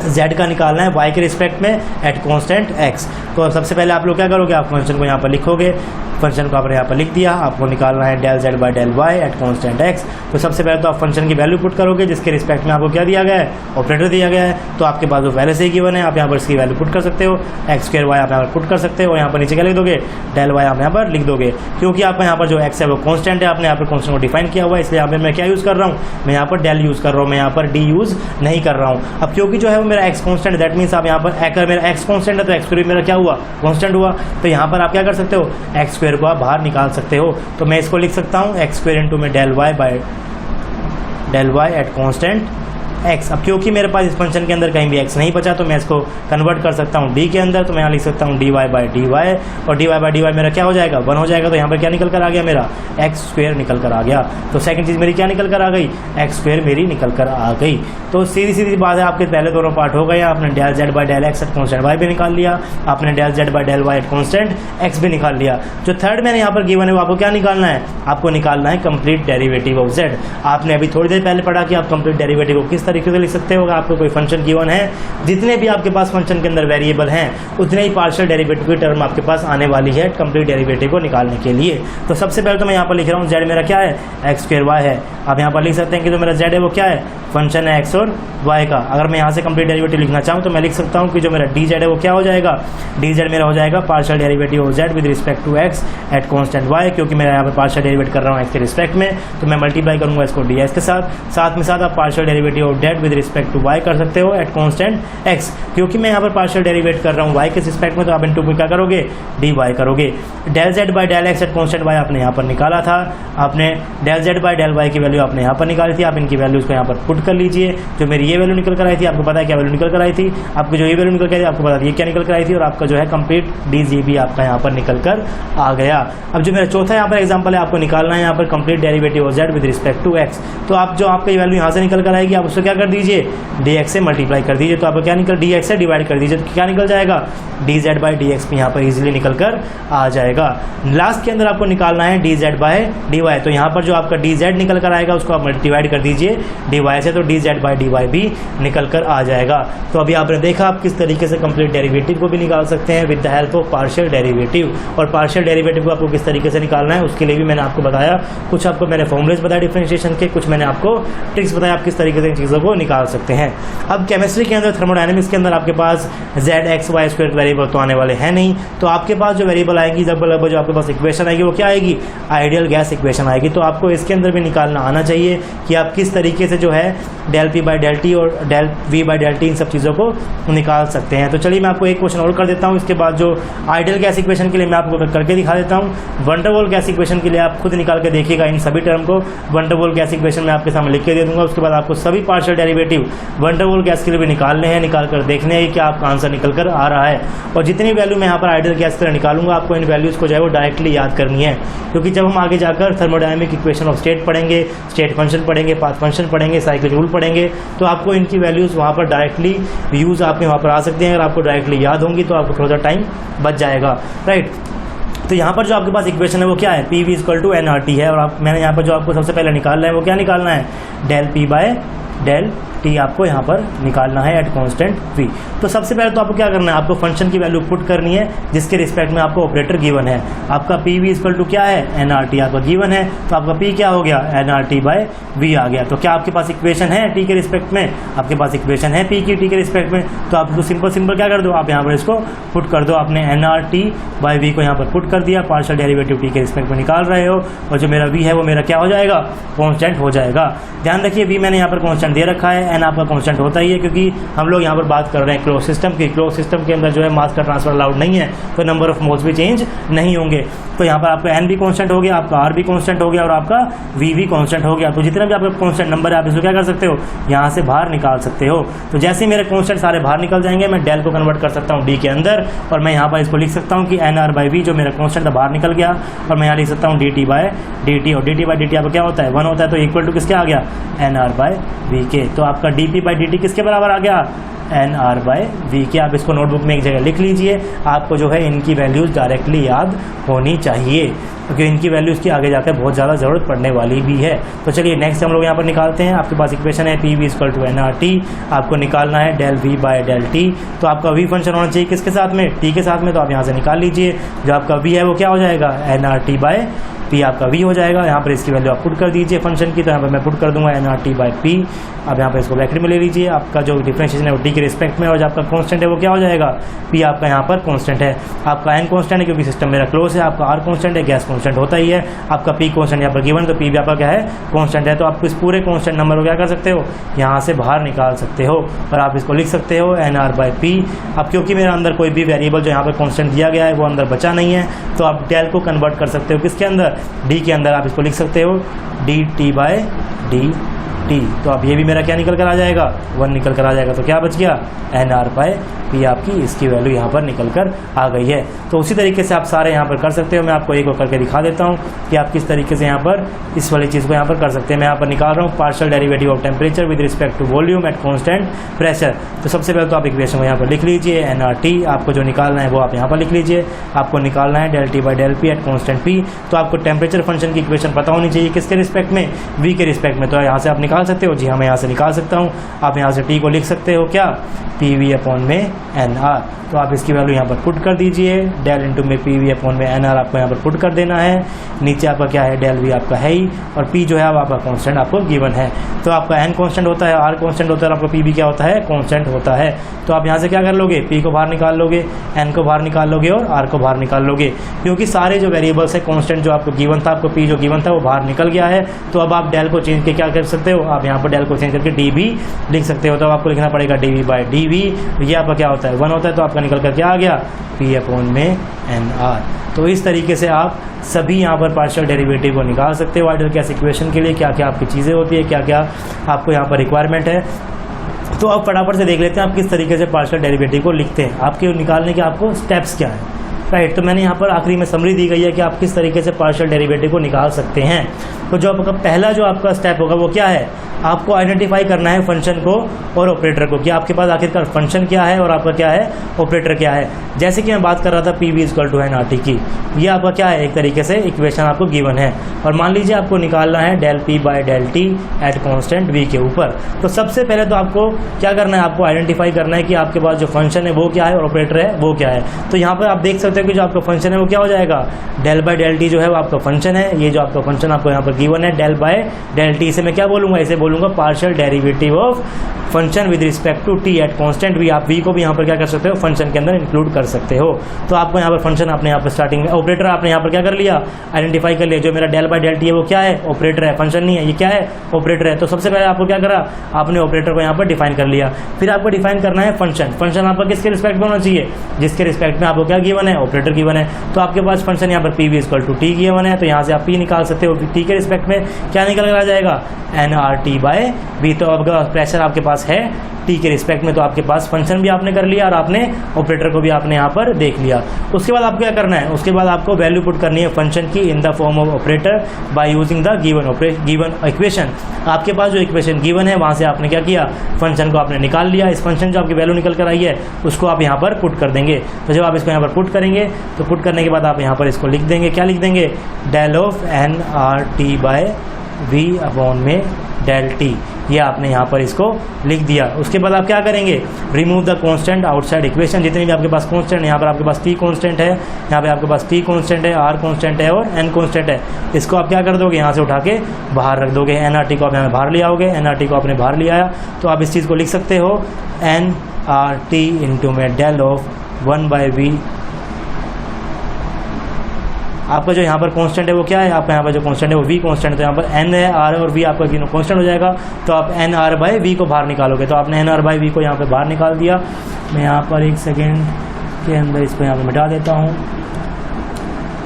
z का निकालना है y के रिस्पेक्ट में एट कॉन्स्टेंट x। तो सबसे पहले आप लोग क्या करोगे, आप फंक्शन को यहाँ पर लिखोगे, फंक्शन को आपने यहाँ पर लिख दिया, आपको निकालना है del z by del y at constant x। तो सबसे पहले तो आप फंक्शन की वैल्यू पुट करोगे जिसके रिस्पेक्ट में आपको क्या दिया गया है, ऑपरेटर दिया गया है। तो आपके पास वो पहले से ही गिवन है, आप यहाँ पर इसकी वैल्यू पुट कर सकते हो, एक्स स्क्वायर वाई आप यहाँ पर पुट कर सकते हो, यहाँ पर नीचे क्या लिख दोगे, डेल y आप यहाँ पर लिख दोगे। क्योंकि आपका यहाँ पर जो x है वो कॉन्स्टेंट है, आपने यहाँ पर कॉन्स्टेंट को डिफाइन किया हुआ है, इसलिए यहाँ पर मैं क्या यूज़ कर रहा हूँ, मैं यहाँ पर डेल यूज़ कर रहा हूँ, मैं यहाँ पर d यूज़ नहीं कर रहा हूँ। अब क्योंकि जो है वो मेरा x कॉन्स्टेंट, दैट मीन्स आप यहाँ पर अगर मेरा x कॉन्स्टेंट है तो x स्क्वायर मेरा क्या हुआ, कॉन्स्टेंट हुआ। तो यहाँ पर आप क्या कर सकते हो, एक्स स्क्वायर को आप बाहर निकाल सकते हो। तो मैं इसको लिख सकता हूँ एक्स स्क्वायर इंटू में del y by del y at constant x। अब क्योंकि मेरे पास इस फंक्शन के अंदर कहीं भी x नहीं बचा, तो मैं इसको कन्वर्ट कर सकता हूँ d के अंदर। तो मैं यहाँ लिख सकता हूँ dy बाई dy, और dy बाई dy मेरा क्या हो जाएगा, 1 हो जाएगा। तो यहाँ पर क्या निकल कर आ गया, मेरा एक्स स्क्वायर निकल कर आ गया। तो सेकंड चीज़ मेरी क्या निकल कर आ गई, एक्स स्क्वायर मेरी निकल कर आ गई। तो सीधी सीधी बात है, आपके पहले दोनों पार्ट हो गए। आपने del z by del x at constant y भी निकाल लिया, आपने del z by del y at constant x भी निकाल लिया। जो थर्ड मैंने यहाँ पर गिवन है वो आपको क्या निकालना है, आपको निकालना है कंप्लीट डेरिवेटिव ऑफ z। आपने अभी थोड़ी देर पहले पढ़ा कि आप कंप्लीट डेरिवेटिव को किस तरीके से लिख सकते हो। आपको कोई फंक्शन गिवन है, जितने भी आपके पास फंक्शन के अंदर वेरिएबल हैं उतने ही पार्शियल डेरिवेटिव की टर्म आपके पास आने वाली है कंप्लीट डेरिवेटिव को निकालने के लिए। तो सबसे पहले तो मैं यहाँ पर लिख रहा हूँ z मेरा क्या है, एक्स स्क्वायर वाई है। आप यहाँ पर लिख सकते हैं कि जो मेरा z है वो क्या है, फंक्शन है x और y का। अगर मैं यहाँ से कंप्लीट डेरिवेटिव लिखना चाहूँ तो मैं लिख सकता हूँ कि जो मेरा dz है वो क्या हो जाएगा, dz मेरा हो जाएगा partial derivative of z with respect to x at constant y। क्योंकि मैं यहाँ पर पार्शियल डेरिवेट कर रहा हूँ x के रिस्पेक्ट में, तो मैं मल्टीप्लाई करूँगा इसको ds के साथ में साथ आप partial derivative of z with respect to y कर सकते हो एट कॉन्स्टेंट x। क्योंकि मैं यहाँ पर पार्शियल डेरिवेट कर रहा हूँ y के रिस्पेक्ट में, तो आप इनटू में क्या करोगे, dy करोगे। Del z by del x at constant y आपने यहाँ पर निकाला था, आपने del z by del y की वैल्यू आपने यहाँ पर निकाली थी। आप इनकी वैल्यूज को यहाँ पर पुट कर लीजिए। जो मेरी ये वैल्यू निकल कर आई थी, आपको पता है क्या वैल्यू निकल कर आई थी, आपको जो ये वैल्यू निकल कर आई थी आपको पता है ये क्या निकल कर आई थी, और आपका जो है कंप्लीट डी भी आपका यहाँ पर निकल कर आ गया। अब जो मेरा चौथा यहाँ पर एग्जाम्पल है, आपको निकालना है यहाँ पर complete derivative of z with respect to x। तो आप जो आपका ये वैल्यू यहाँ से निकल कर आएगी, आप उसको क्या कर दीजिए, dx से मल्टीप्लाई कर दीजिए। तो आपको क्या निकल, dx से डिवाइड कर दीजिए, तो क्या निकल जाएगा, dz बाई dx यहाँ पर इजीली निकल कर आ जाएगा। लास्ट के अंदर आपको निकालना है dz बाई dy। तो यहाँ पर जो आपका dz निकल कर आएगा उसको आप डिवाइड कर दीजिए dy से, तो dz बाई dy भी निकल कर आ जाएगा। तो अभी आपने देखा आप किस तरीके से कंप्लीट डेरिवेटिव को भी निकाल सकते हैं with the help of partial derivative. और पार्शियल डेरिवेटिव को आपको किस तरीके से निकालना है उसके लिए भी मैंने आपको बताया, कुछ आपको मैंने फॉर्मूलेज बताया डिफरेंशिएशन के, कुछ मैंने आपको ट्रिक्स बताया आप किस तरीके से इन चीज़ों चीज़ों को निकाल सकते हैं। अब केमिस्ट्री के अंदर, थर्मोडायनेमिक्स के अंदर आपके पास Z X Y square variable तो आने वाले हैं नहीं, तो आपके पास जो वेरिएबल आएगी लगभग जो आपके पास इक्वेशन आएगी वो क्या आएगी, आइडियल गैस इक्वेशन आएगी। तो आपको इसके अंदर भी निकालना आना चाहिए कि आप किस तरीके से जो है del P by del T और del V by del T इन सब चीज़ों को निकाल सकते हैं। तो चलिए मैं आपको एक क्वेश्चन और कर देता हूँ, इसके बाद जो आइडियल गैस इक्वेशन के लिए मैं आपको करके दिखा देता हूँ। वन डर वाल गैस इक्वेशन के लिए आप खुद निकाल के देखिएगा इन सभी टर्म को। वन डर वाल गैस इक्वेशन मैं आपके सामने लिख के दे दूंगा, उसके बाद आपको सभी पार्शियल डेरिवेटिव वन डर वाल गैस के लिए भी निकालने हैं, निकाल कर देखने हैं कि आपका आंसर निकल कर आ रहा है। और जितनी वैल्यू मैं यहाँ पर आइडियल गैस के लिए निकालूंगा आपको इन वैल्यूज़ को जो है वो डायरेक्टली याद करनी है, क्योंकि जब हम आगे जाकर थर्मोडायनेमिक इक्वेशन ऑफ स्टेट पढ़ेंगे, स्टेट फंक्शन पढ़ेंगे, पाथ फंक्शन पढ़ेंगे, साइक्लिक रूल पढ़ेंगे, तो आपको इनकी वैल्यूज़ वहाँ पर डायरेक्टली यूज़ आपके वहाँ पर आ सकते हैं। अगर आपको डायरेक्टली याद होंगी तो आपको थोड़ा सा टाइम बच जाएगा, राइट। तो यहाँ पर जो आपके पास इक्वेशन है वो क्या है, P we equal to N R T है। और मैंने यहाँ पर जो आपको सबसे पहले निकालना है वो क्या निकालना है, del P by del T आपको यहाँ पर निकालना है एट कांस्टेंट वी। तो सबसे पहले तो आपको क्या करना है, आपको फंक्शन की वैल्यू पुट करनी है जिसके रिस्पेक्ट में आपको ऑपरेटर गिवन है। आपका पी वी इक्वल टू क्या है, एन आर टी आपका गिवन है, तो आपका पी क्या हो गया, N R T by V आ गया। तो क्या आपके पास इक्वेशन है टी के रिस्पेक्ट में, आपके पास इक्वेशन है पी की टी के रिस्पेक्ट में, तो आप सिंपल क्या कर दो, आप यहाँ पर इसको पुट कर दो। आपने N R T by V को यहाँ पर पुट कर दिया, पार्शियल डेरिवेटिव टी के रिस्पेक्ट में निकाल रहे हो, और जो मेरा वी है वो मेरा क्या हो जाएगा, कॉन्स्टेंट हो जाएगा। ध्यान रखिए वी मैंने यहाँ पर कॉन्स्टेंट दे रखा है, एन आपका कॉन्स्टेंट होता ही है, क्योंकि हम लोग यहाँ पर बात कर रहे हैं क्लोज सिस्टम की। क्लोज सिस्टम के अंदर जो है मास का ट्रांसफर अलाउड नहीं है, तो नंबर ऑफ मोल्स भी चेंज नहीं होंगे। तो यहाँ पर आपका एन भी कांस्टेंट हो गया, आपका आर भी कांस्टेंट हो गया, और आपका वी भी कांस्टेंट हो गया। तो जितना भी आपका कांस्टेंट नंबर है आप इसको क्या कर सकते हो, यहाँ से बाहर निकाल सकते हो। तो जैसे ही मेरे कांस्टेंट सारे बाहर निकल जाएंगे, मैं डेल को कन्वर्ट कर सकता हूँ डी के अंदर, और मैं यहाँ पर इसको लिख सकता हूँ कि एन आर बाई वी जो मेरा कांस्टेंट था बाहर निकल गया, और मैं यहाँ लिख सकता हूँ D T by D T, और D T by D T आपका क्या होता है, 1 होता है, तो इक्वल टू किसके आ गया, एन आर बाय वी के। तो आपका D P by D T किसके बराबर आ गया, एन आर बाय वी के। आप इसको नोटबुक में एक जगह लिख लीजिए, आपको जो है इनकी वैल्यूज़ डायरेक्टली याद होनी चाहिए, क्योंकि इनकी वैल्यूज़ की आगे जाकर बहुत ज़्यादा ज़रूरत पड़ने वाली भी है। तो चलिए नेक्स्ट हम लोग यहाँ पर निकालते हैं। आपके पास इक्वेशन है P we equal to N R T, आपको निकालना है del V by del T. तो आपका वी फंक्शन होना चाहिए किसके साथ में, टी के साथ में, तो आप यहाँ से निकाल लीजिए। जो आपका वी है वो क्या हो जाएगा, N R T by P आपका वी हो जाएगा। यहाँ पर इसकी वैल्यू आप पुट कर दीजिए फंक्शन की, तो यहाँ पर मैं पुट कर दूंगा N R T by P. अब यहाँ पर इसको ब्रैकेट में ले लीजिए, आपका जो डिफरेंशिएशन है वो टी के रिस्पेक्ट में, और जो आपका कांस्टेंट है वो क्या हो जाएगा, पी आपका यहाँ पर कांस्टेंट है, आपका एन कांस्टेंट है क्योंकि सिस्टम मेरा क्लोज है, आपका आर कांस्टेंट है, गैस कांस्टेंट होता ही है, आपका पी कांस्टेंट यहाँ पर गिवन, तो पी भी आपका क्या है, कांस्टेंट है। तो आप इस पूरे कांस्टेंट नंबर को क्या कर सकते हो, यहाँ से बाहर निकाल सकते हो, और आप इसको लिख सकते हो एन आर बाई पी। अब क्योंकि मेरा अंदर कोई भी वेरिएबल जो यहाँ पर कांस्टेंट दिया गया है वो अंदर बचा नहीं है, तो आप डेल को कन्वर्ट कर सकते हो किसके अंदर, डी के अंदर। आप इसको लिख सकते हो D T by D T. तो अब ये भी मेरा क्या निकल कर आ जाएगा, 1 निकल कर आ जाएगा। तो क्या बच गया, एन आर बाय पी आपकी इसकी वैल्यू यहाँ पर निकल कर आ गई है। तो उसी तरीके से आप सारे यहाँ पर कर सकते हो। मैं आपको एक और करके दिखा देता हूँ कि आप किस तरीके से यहाँ पर इस वाली चीज़ को यहाँ पर कर सकते हैं। मैं यहाँ पर निकाल रहा हूँ partial derivative of temperature with respect to volume at constant pressure. तो सबसे पहले तो आप इक्वेशन को यहाँ पर लिख लीजिए, एन आर टी आपको जो निकालना है वो आप यहाँ पर लिख लीजिए। आपको निकालना है del T by del P at constant P. तो आपको टेम्परेचर फंक्शन की इक्वेशन पता होनी चाहिए किसके रिस्पेक्ट में, वी के रिस्पेक्ट में। तो यहाँ से आप निकाल सकते हो, जी हाँ मैं यहाँ से निकाल सकता हूँ। आप यहाँ से टी को लिख सकते हो क्या, पी वी अपॉन में एन आर। तो आप इसकी वैल्यू यहाँ पर पुट कर दीजिए, डेल इंटू में पी वी अपॉन में एन आर आपको यहाँ पर पुट कर देना है। नीचे आपका क्या है, डेल वी आपका है ही, और पी जो है आपका कांस्टेंट आपको गिवन है। तो आपका एन कांस्टेंट होता है, आर कांस्टेंट होता है, और आपका पी भी क्या होता है, कांस्टेंट होता है। तो आप यहाँ से क्या कर लोगे, पी को बाहर निकाल लोगे, एन को बाहर निकाल लोगे, और आर को बाहर निकाल लोगे, क्योंकि सारे जो वेरिएबल्स है कांस्टेंट जो आपको गिवन था, आपको पी जो गिवन था वो बाहर निकल गया है। तो अब आप डेल को चेंज करके क्या कर सकते हो, आप यहाँ पर डेल को चेंज करके डी भी लिख सकते हो। तो आपको लिखना पड़ेगा D V by D V. ये आपका क्या होता है, 1 होता है, तो आपका निकल कर क्या आ गया, पी अपॉन में एन आर। तो इस तरीके से आप सभी यहाँ पर पार्शियल डेरिवेटिव को निकाल सकते हो आइडियल गैस इक्वेशन के लिए। क्या क्या आपकी चीज़ें होती है, क्या क्या आपको यहाँ पर रिक्वायरमेंट है। तो अब फटाफट से देख लेते हैं आप किस तरीके से पार्शियल डेरिवेटिव को लिखते हैं, आपके निकालने के आपको स्टेप्स क्या है, राइट। तो मैंने यहाँ पर आखिरी में समरी दी गई है कि आप किस तरीके से पार्शियल डेरिवेटिव को निकाल सकते हैं। तो जो आपका पहला जो आपका स्टेप होगा वो क्या है, आपको आइडेंटिफाई करना है फंक्शन को और ऑपरेटर को, कि आपके पास आखिरकार फंक्शन क्या है और आपका क्या है, ऑपरेटर क्या है। जैसे कि मैं बात कर रहा था P we equal to N R T की, ये आपका क्या है, एक तरीके से इक्वेशन आपको गिवन है, और मान लीजिए आपको निकालना है del P by del T at constant V के ऊपर। तो सबसे पहले तो आपको क्या करना है, आपको आइडेंटिफाई करना है कि आपके पास जो फंक्शन है वो क्या है और ऑपरेटर है वो क्या है। तो यहाँ पर आप देख सकते हो कि जो आपका फंक्शन है वो क्या हो जाएगा, डेल बाई डेल टी जो है वो आपका फंक्शन है। ये जो आपका फंक्शन आपको यहाँ पर गिवन है डेल बाय डेल टी, इसे मैं क्या बोलूँगा, इसे बोलूँगा partial derivative of function with respect to T at constant V. आप वी को भी यहाँ पर क्या कर सकते हो, फंक्शन के अंदर इंक्लूड कर सकते हो। तो आपको यहाँ पर फंक्शन आपने यहाँ पर स्टार्टिंग में ऑपरेटर आपने यहाँ पर क्या कर लिया, आइडेंटिफाई कर लिया। जो मेरा डेल बाय डेल टी है वो क्या है, ऑपरेटर है, फंक्शन नहीं है, ये क्या है, ऑपरेटर है। तो सबसे पहले आपको क्या करा, आपने ऑपरेटर को यहाँ पर डिफाइन कर लिया। फिर आपको डिफाइन करना है फंक्शन। फंक्शन आपका किसके रिस्पेक्ट में होना चाहिए, जिसके रिस्पेक्ट में आपको क्या गिवन है, ऑपरेटर गिवन है। तो आपके पास फंक्शन यहाँ पर P we equal to T given है, तो यहाँ से आप पी निकाल सकते हो। टी के रिस्पेक्ट में क्या निकल कर आ जाएगा, N R T by V. तो अब प्रेशर आपके पास है टी के रिस्पेक्ट में, तो आपके पास फंक्शन भी आपने कर लिया और आपने ऑपरेटर को भी आपने यहाँ पर देख लिया। उसके बाद आपको क्या करना है, उसके बाद आपको वैल्यू पुट करनी है फंक्शन की in the form of operator by using the given equation. आपके पास जो इक्वेशन गिवन है वहाँ से आपने क्या किया, फंक्शन को आपने निकाल लिया। इस फंक्शन जो आपकी वैल्यू निकल कर आई है उसको आप यहाँ पर पुट कर देंगे। तो जब आप इसको यहाँ पर पुट करेंगे तो पुट करने के बाद आप यहाँ पर इसको लिख देंगे, क्या लिख देंगे, del of N R T by V upon में डेल टी। ये आपने यहाँ पर इसको लिख दिया। उसके बाद आप क्या करेंगे, remove the constant outside equation. जितने भी आपके पास कांस्टेंट, यहाँ पर आपके पास टी कांस्टेंट है, यहाँ पे आपके पास टी कांस्टेंट है, आर कांस्टेंट है और एन कांस्टेंट है। इसको आप क्या कर दोगे, यहाँ से उठा के बाहर रख दोगे। एन आर टी को आप यहाँ बाहर ले आओगे, एन आर टी को आपने बाहर ले आया तो आप इस चीज़ को लिख सकते हो, एन आर टी इंटू में डेल ऑफ 1 बाई वी। आपका जो यहाँ पर कांस्टेंट है वो क्या है, आपका यहाँ पर जो कांस्टेंट है वो वी कांस्टेंट है। तो यहाँ पर एन है, आर है और वी आपका तीनों कांस्टेंट हो जाएगा। तो आप एन आर बाई वी को बाहर निकालोगे। तो आपने एन आर बाई वी को यहाँ पर बाहर निकाल दिया। मैं यहाँ पर एक सेकेंड के अंदर इसको यहाँ पर मिटा देता हूँ।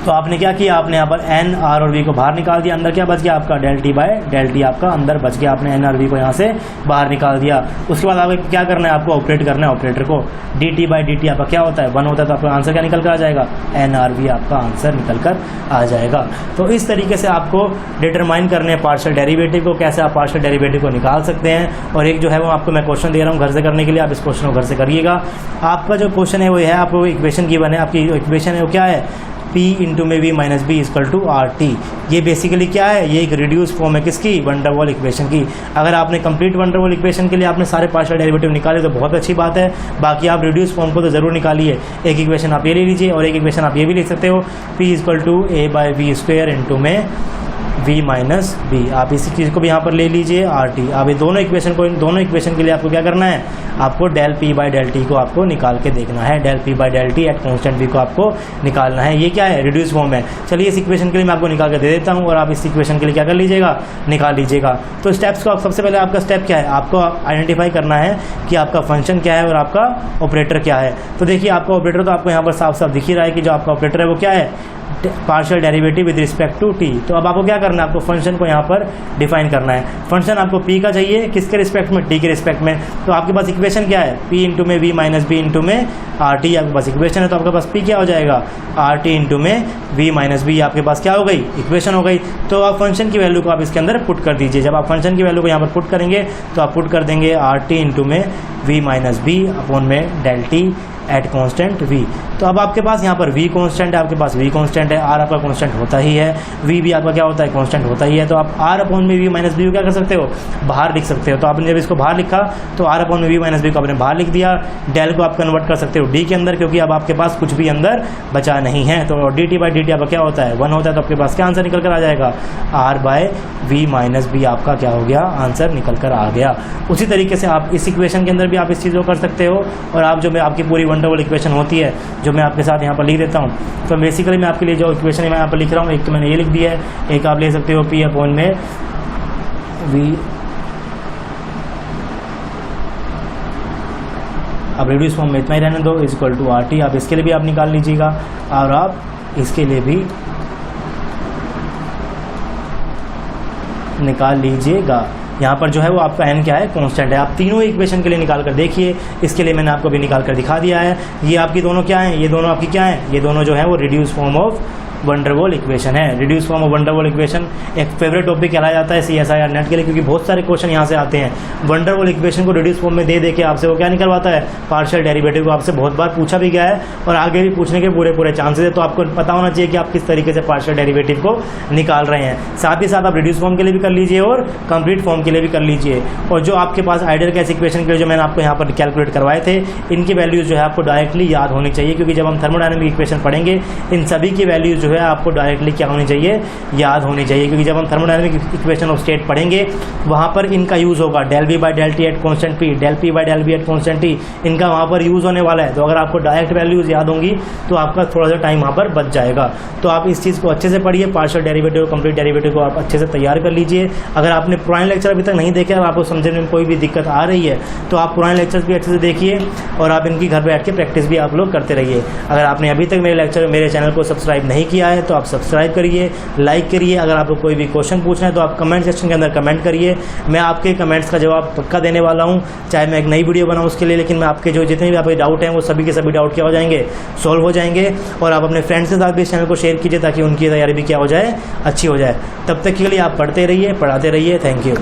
तो आपने क्या किया, आपने यहाँ पर एन आर और वी को बाहर निकाल दिया। अंदर क्या बच गया आपका, del T by del T आपका अंदर बच गया। आपने एन आर वी को यहाँ से बाहर निकाल दिया। उसके बाद आपको क्या करना है, आपको ऑपरेट करना है ऑपरेटर को। D T by D T आपका क्या होता है, 1 होता है। तो आपका आंसर क्या निकल कर आ जाएगा, एन आर वी आपका आंसर निकल कर आ जाएगा। तो इस तरीके से आपको डिटरमाइन करने हैं पार्शियल डेरिवेटिव को, कैसे आप पार्शियल डेरिवेटिव को निकाल सकते हैं। और एक जो है वो आपको मैं क्वेश्चन दे रहा हूँ घर से करने के लिए, आप इस क्वेश्चन को घर से करिएगा। आपका जो क्वेश्चन है वो है, आपको इक्वेशन की बने, आपकी इक्वेशन है वो क्या है, P इंटू में V minus B equal to are T. ये बेसिकली क्या है, ये एक रिड्यूस फॉर्म है किसकी, वन डर वॉल इक्वेशन की। अगर आपने कंप्लीट वन डर वॉल इक्वेशन के लिए आपने सारे पार्शियल डेरिवेटिव निकाले तो बहुत अच्छी बात है। बाकी आप रिड्यूस फॉर्म को तो ज़रूर निकालिए। एक इक्वेशन आप ये ले लीजिए और एक इक्वेशन आप ये भी लिख सकते हो, P equal to A by V square into में v माइनस बी। आप इसी चीज़ को भी यहाँ पर ले लीजिए आर टी। अब ये दोनों इक्वेशन के लिए आपको क्या करना है, आपको del P by del T को आपको निकाल के देखना है। Del P by del T at constant V को आपको निकालना है। ये क्या है, रिड्यूस फॉर्म है। चलिए इस इक्वेशन के लिए मैं आपको निकाल के दे देता हूँ और आप इस इक्वेशन के लिए क्या कर लीजिएगा, निकाल लीजिएगा। तो स्टेप्स को सबसे पहले आपका स्टेप क्या है, आपको आइडेंटिफाई करना है कि आपका फंक्शन क्या है और आपका ऑपरेटर क्या है। तो देखिए आपका ऑपरेटर तो आपको यहाँ पर साफ साफ दिख ही रहा है कि जो आपका ऑपरेटर है वो क्या है, partial derivative with respect to T. तो अब आपको क्या करना है, आपको फंक्शन को यहाँ पर डिफाइन करना है। फंक्शन आपको पी का चाहिए, किसके रिस्पेक्ट में, टी के रिस्पेक्ट में। तो आपके पास इक्वेशन क्या है, पी इंटू में वी माइनस बी इंटू में आर टी आपके पास इक्वेशन है। तो आपके पास पी क्या हो जाएगा, आर टी इंटू में वी माइनस बी आपके पास क्या हो गई, इक्वेशन हो गई। तो आप फंक्शन की वैल्यू को आप इसके अंदर पुट कर दीजिए। जब आप फंक्शन की वैल्यू को यहाँ पर पुट करेंगे तो आप पुट कर देंगे आर टी इंटू में वी माइनस बी अपॉन में del T at constant v। तो अब आपके पास यहाँ पर v कॉन्स्टेंट है, आपके पास v कॉन्स्टेंट है, r आपका कॉन्स्टेंट होता ही है, v भी आपका क्या होता है, कॉन्स्टेंट होता ही है। तो आप r अपॉन में v माइनस बी को क्या कर सकते हो, बाहर लिख सकते हो। तो आपने जब इसको बाहर लिखा तो r अपॉन में v माइनस बी को आपने बाहर लिख दिया। डेल को आप कन्वर्ट कर सकते हो d के अंदर, क्योंकि अब आपके पास कुछ भी अंदर बचा नहीं है। तो D T by D T आपका क्या होता है, 1 होता है। तो आपके पास क्या आंसर निकल कर आ जाएगा, r by V minus B आपका क्या हो गया, आंसर निकल कर आ गया। उसी तरीके से आप इस इक्वेशन के अंदर भी आप इस चीज़ को कर सकते हो। और आप जो मैं आपकी पूरी वन डबल इक्वेशन होती है जो मैं आपके साथ यहाँ पर लिख देता हूँ। तो बेसिकली मैं आपके लिए जो इक्वेशन है मैं यहाँ पर लिख रहा हूँ, एक तो मैंने ये लिख दिया है, एक आप ले सकते हो पी अपॉन में वी। अब रिड्यूस फॉर्म में इतना ही रहने दो, is equal to are T. आप इसके लिए भी आप निकाल लीजिएगा और आप इसके लिए भी निकाल लीजिएगा। यहाँ पर जो है वो आपका n क्या है, कांस्टेंट है। आप तीनों इक्वेशन के लिए निकाल कर देखिए। इसके लिए मैंने आपको भी निकाल कर दिखा दिया है। ये आपकी दोनों क्या हैं, ये दोनों आपकी क्या हैं, ये दोनों जो है वो रिड्यूस फॉर्म ऑफ वन डर वॉल इक्वेशन है। रिड्यूस फॉर्म ऑफ वन डर वॉल इक्वेशन एक फेवरेट टॉपिक कहलाया जाता है CSIR नेट के लिए, क्योंकि बहुत सारे क्वेश्चन यहाँ से आते हैं। वन डर वॉल इक्वेशन को रिड्यूस फॉर्म में दे के आपसे वो क्या निकलवाता है, पार्शियल डेरिवेटिव को आपसे बहुत बार पूछा भी गया है और आगे भी पूछने के पूरे चांसेस है। तो आपको पता होना चाहिए कि आप किस तरीके से पार्शियल डेरिवेटिव को निकाल रहे हैं। साथ ही साथ आप रिड्यूस फॉर्म के लिए भी कर लीजिए और कंप्लीट फॉर्म के लिए भी कर लीजिए। और जो आपके पास आइडियल गैस इक्वेशन के लिए जो मैंने आपको यहाँ पर कैलकुलेट करवाए थे, इनकी वैल्यूज जो है आपको डायरेक्टली याद होनी चाहिए, क्योंकि जब हम थर्मोडायनामिक इक्वेशन पढ़ेंगे इन सभी की वैल्यूज जो है आपको डायरेक्टली क्या होनी चाहिए, याद होनी चाहिए, क्योंकि जब हम थर्मोडायनेमिक इक्वेशन ऑफ स्टेट पढ़ेंगे वहाँ पर इनका यूज़ होगा, del V by del T at constant P, del P by del we at constant T, इनका वहाँ पर यूज़ होने वाला है। तो अगर आपको डायरेक्ट वैल्यूज़ याद होंगी तो आपका थोड़ा सा टाइम वहाँ पर बच जाएगा। तो आप इस चीज़ को अच्छे से पढ़िए, पार्शियल डेरिवेटिव, कंप्लीट डेरिवेटिव को आप अच्छे से तैयार कर लीजिए। अगर आपने पुराने लेक्चर अभी तक नहीं देखे और आपको समझने में कोई भी दिक्कत आ रही है तो आप पुराने लेक्चर्स भी अच्छे से देखिए और आप इनकी घर बैठ के प्रैक्टिस भी आप लोग करते रहिए। अगर आपने अभी तक मेरे चैनल को सब्सक्राइब नहीं किया है तो आप सब्सक्राइब करिए, लाइक करिए। अगर आपको कोई भी क्वेश्चन पूछना है तो आप कमेंट सेक्शन के अंदर कमेंट करिए, मैं आपके कमेंट्स का जवाब पक्का देने वाला हूँ, चाहे मैं एक नई वीडियो बनाऊँ उसके लिए। लेकिन मैं आपके जो जितने भी आपके डाउट हैं वो सभी के सभी डाउट क्या हो जाएंगे, सॉल्व हो जाएंगे। और आप अपने फ्रेंड्स के साथ भी इस चैनल को शेयर कीजिए ताकि उनकी तैयारी भी क्या हो जाए, अच्छी हो जाए। तब तक के लिए आप पढ़ते रहिए, पढ़ाते रहिए। Thank you.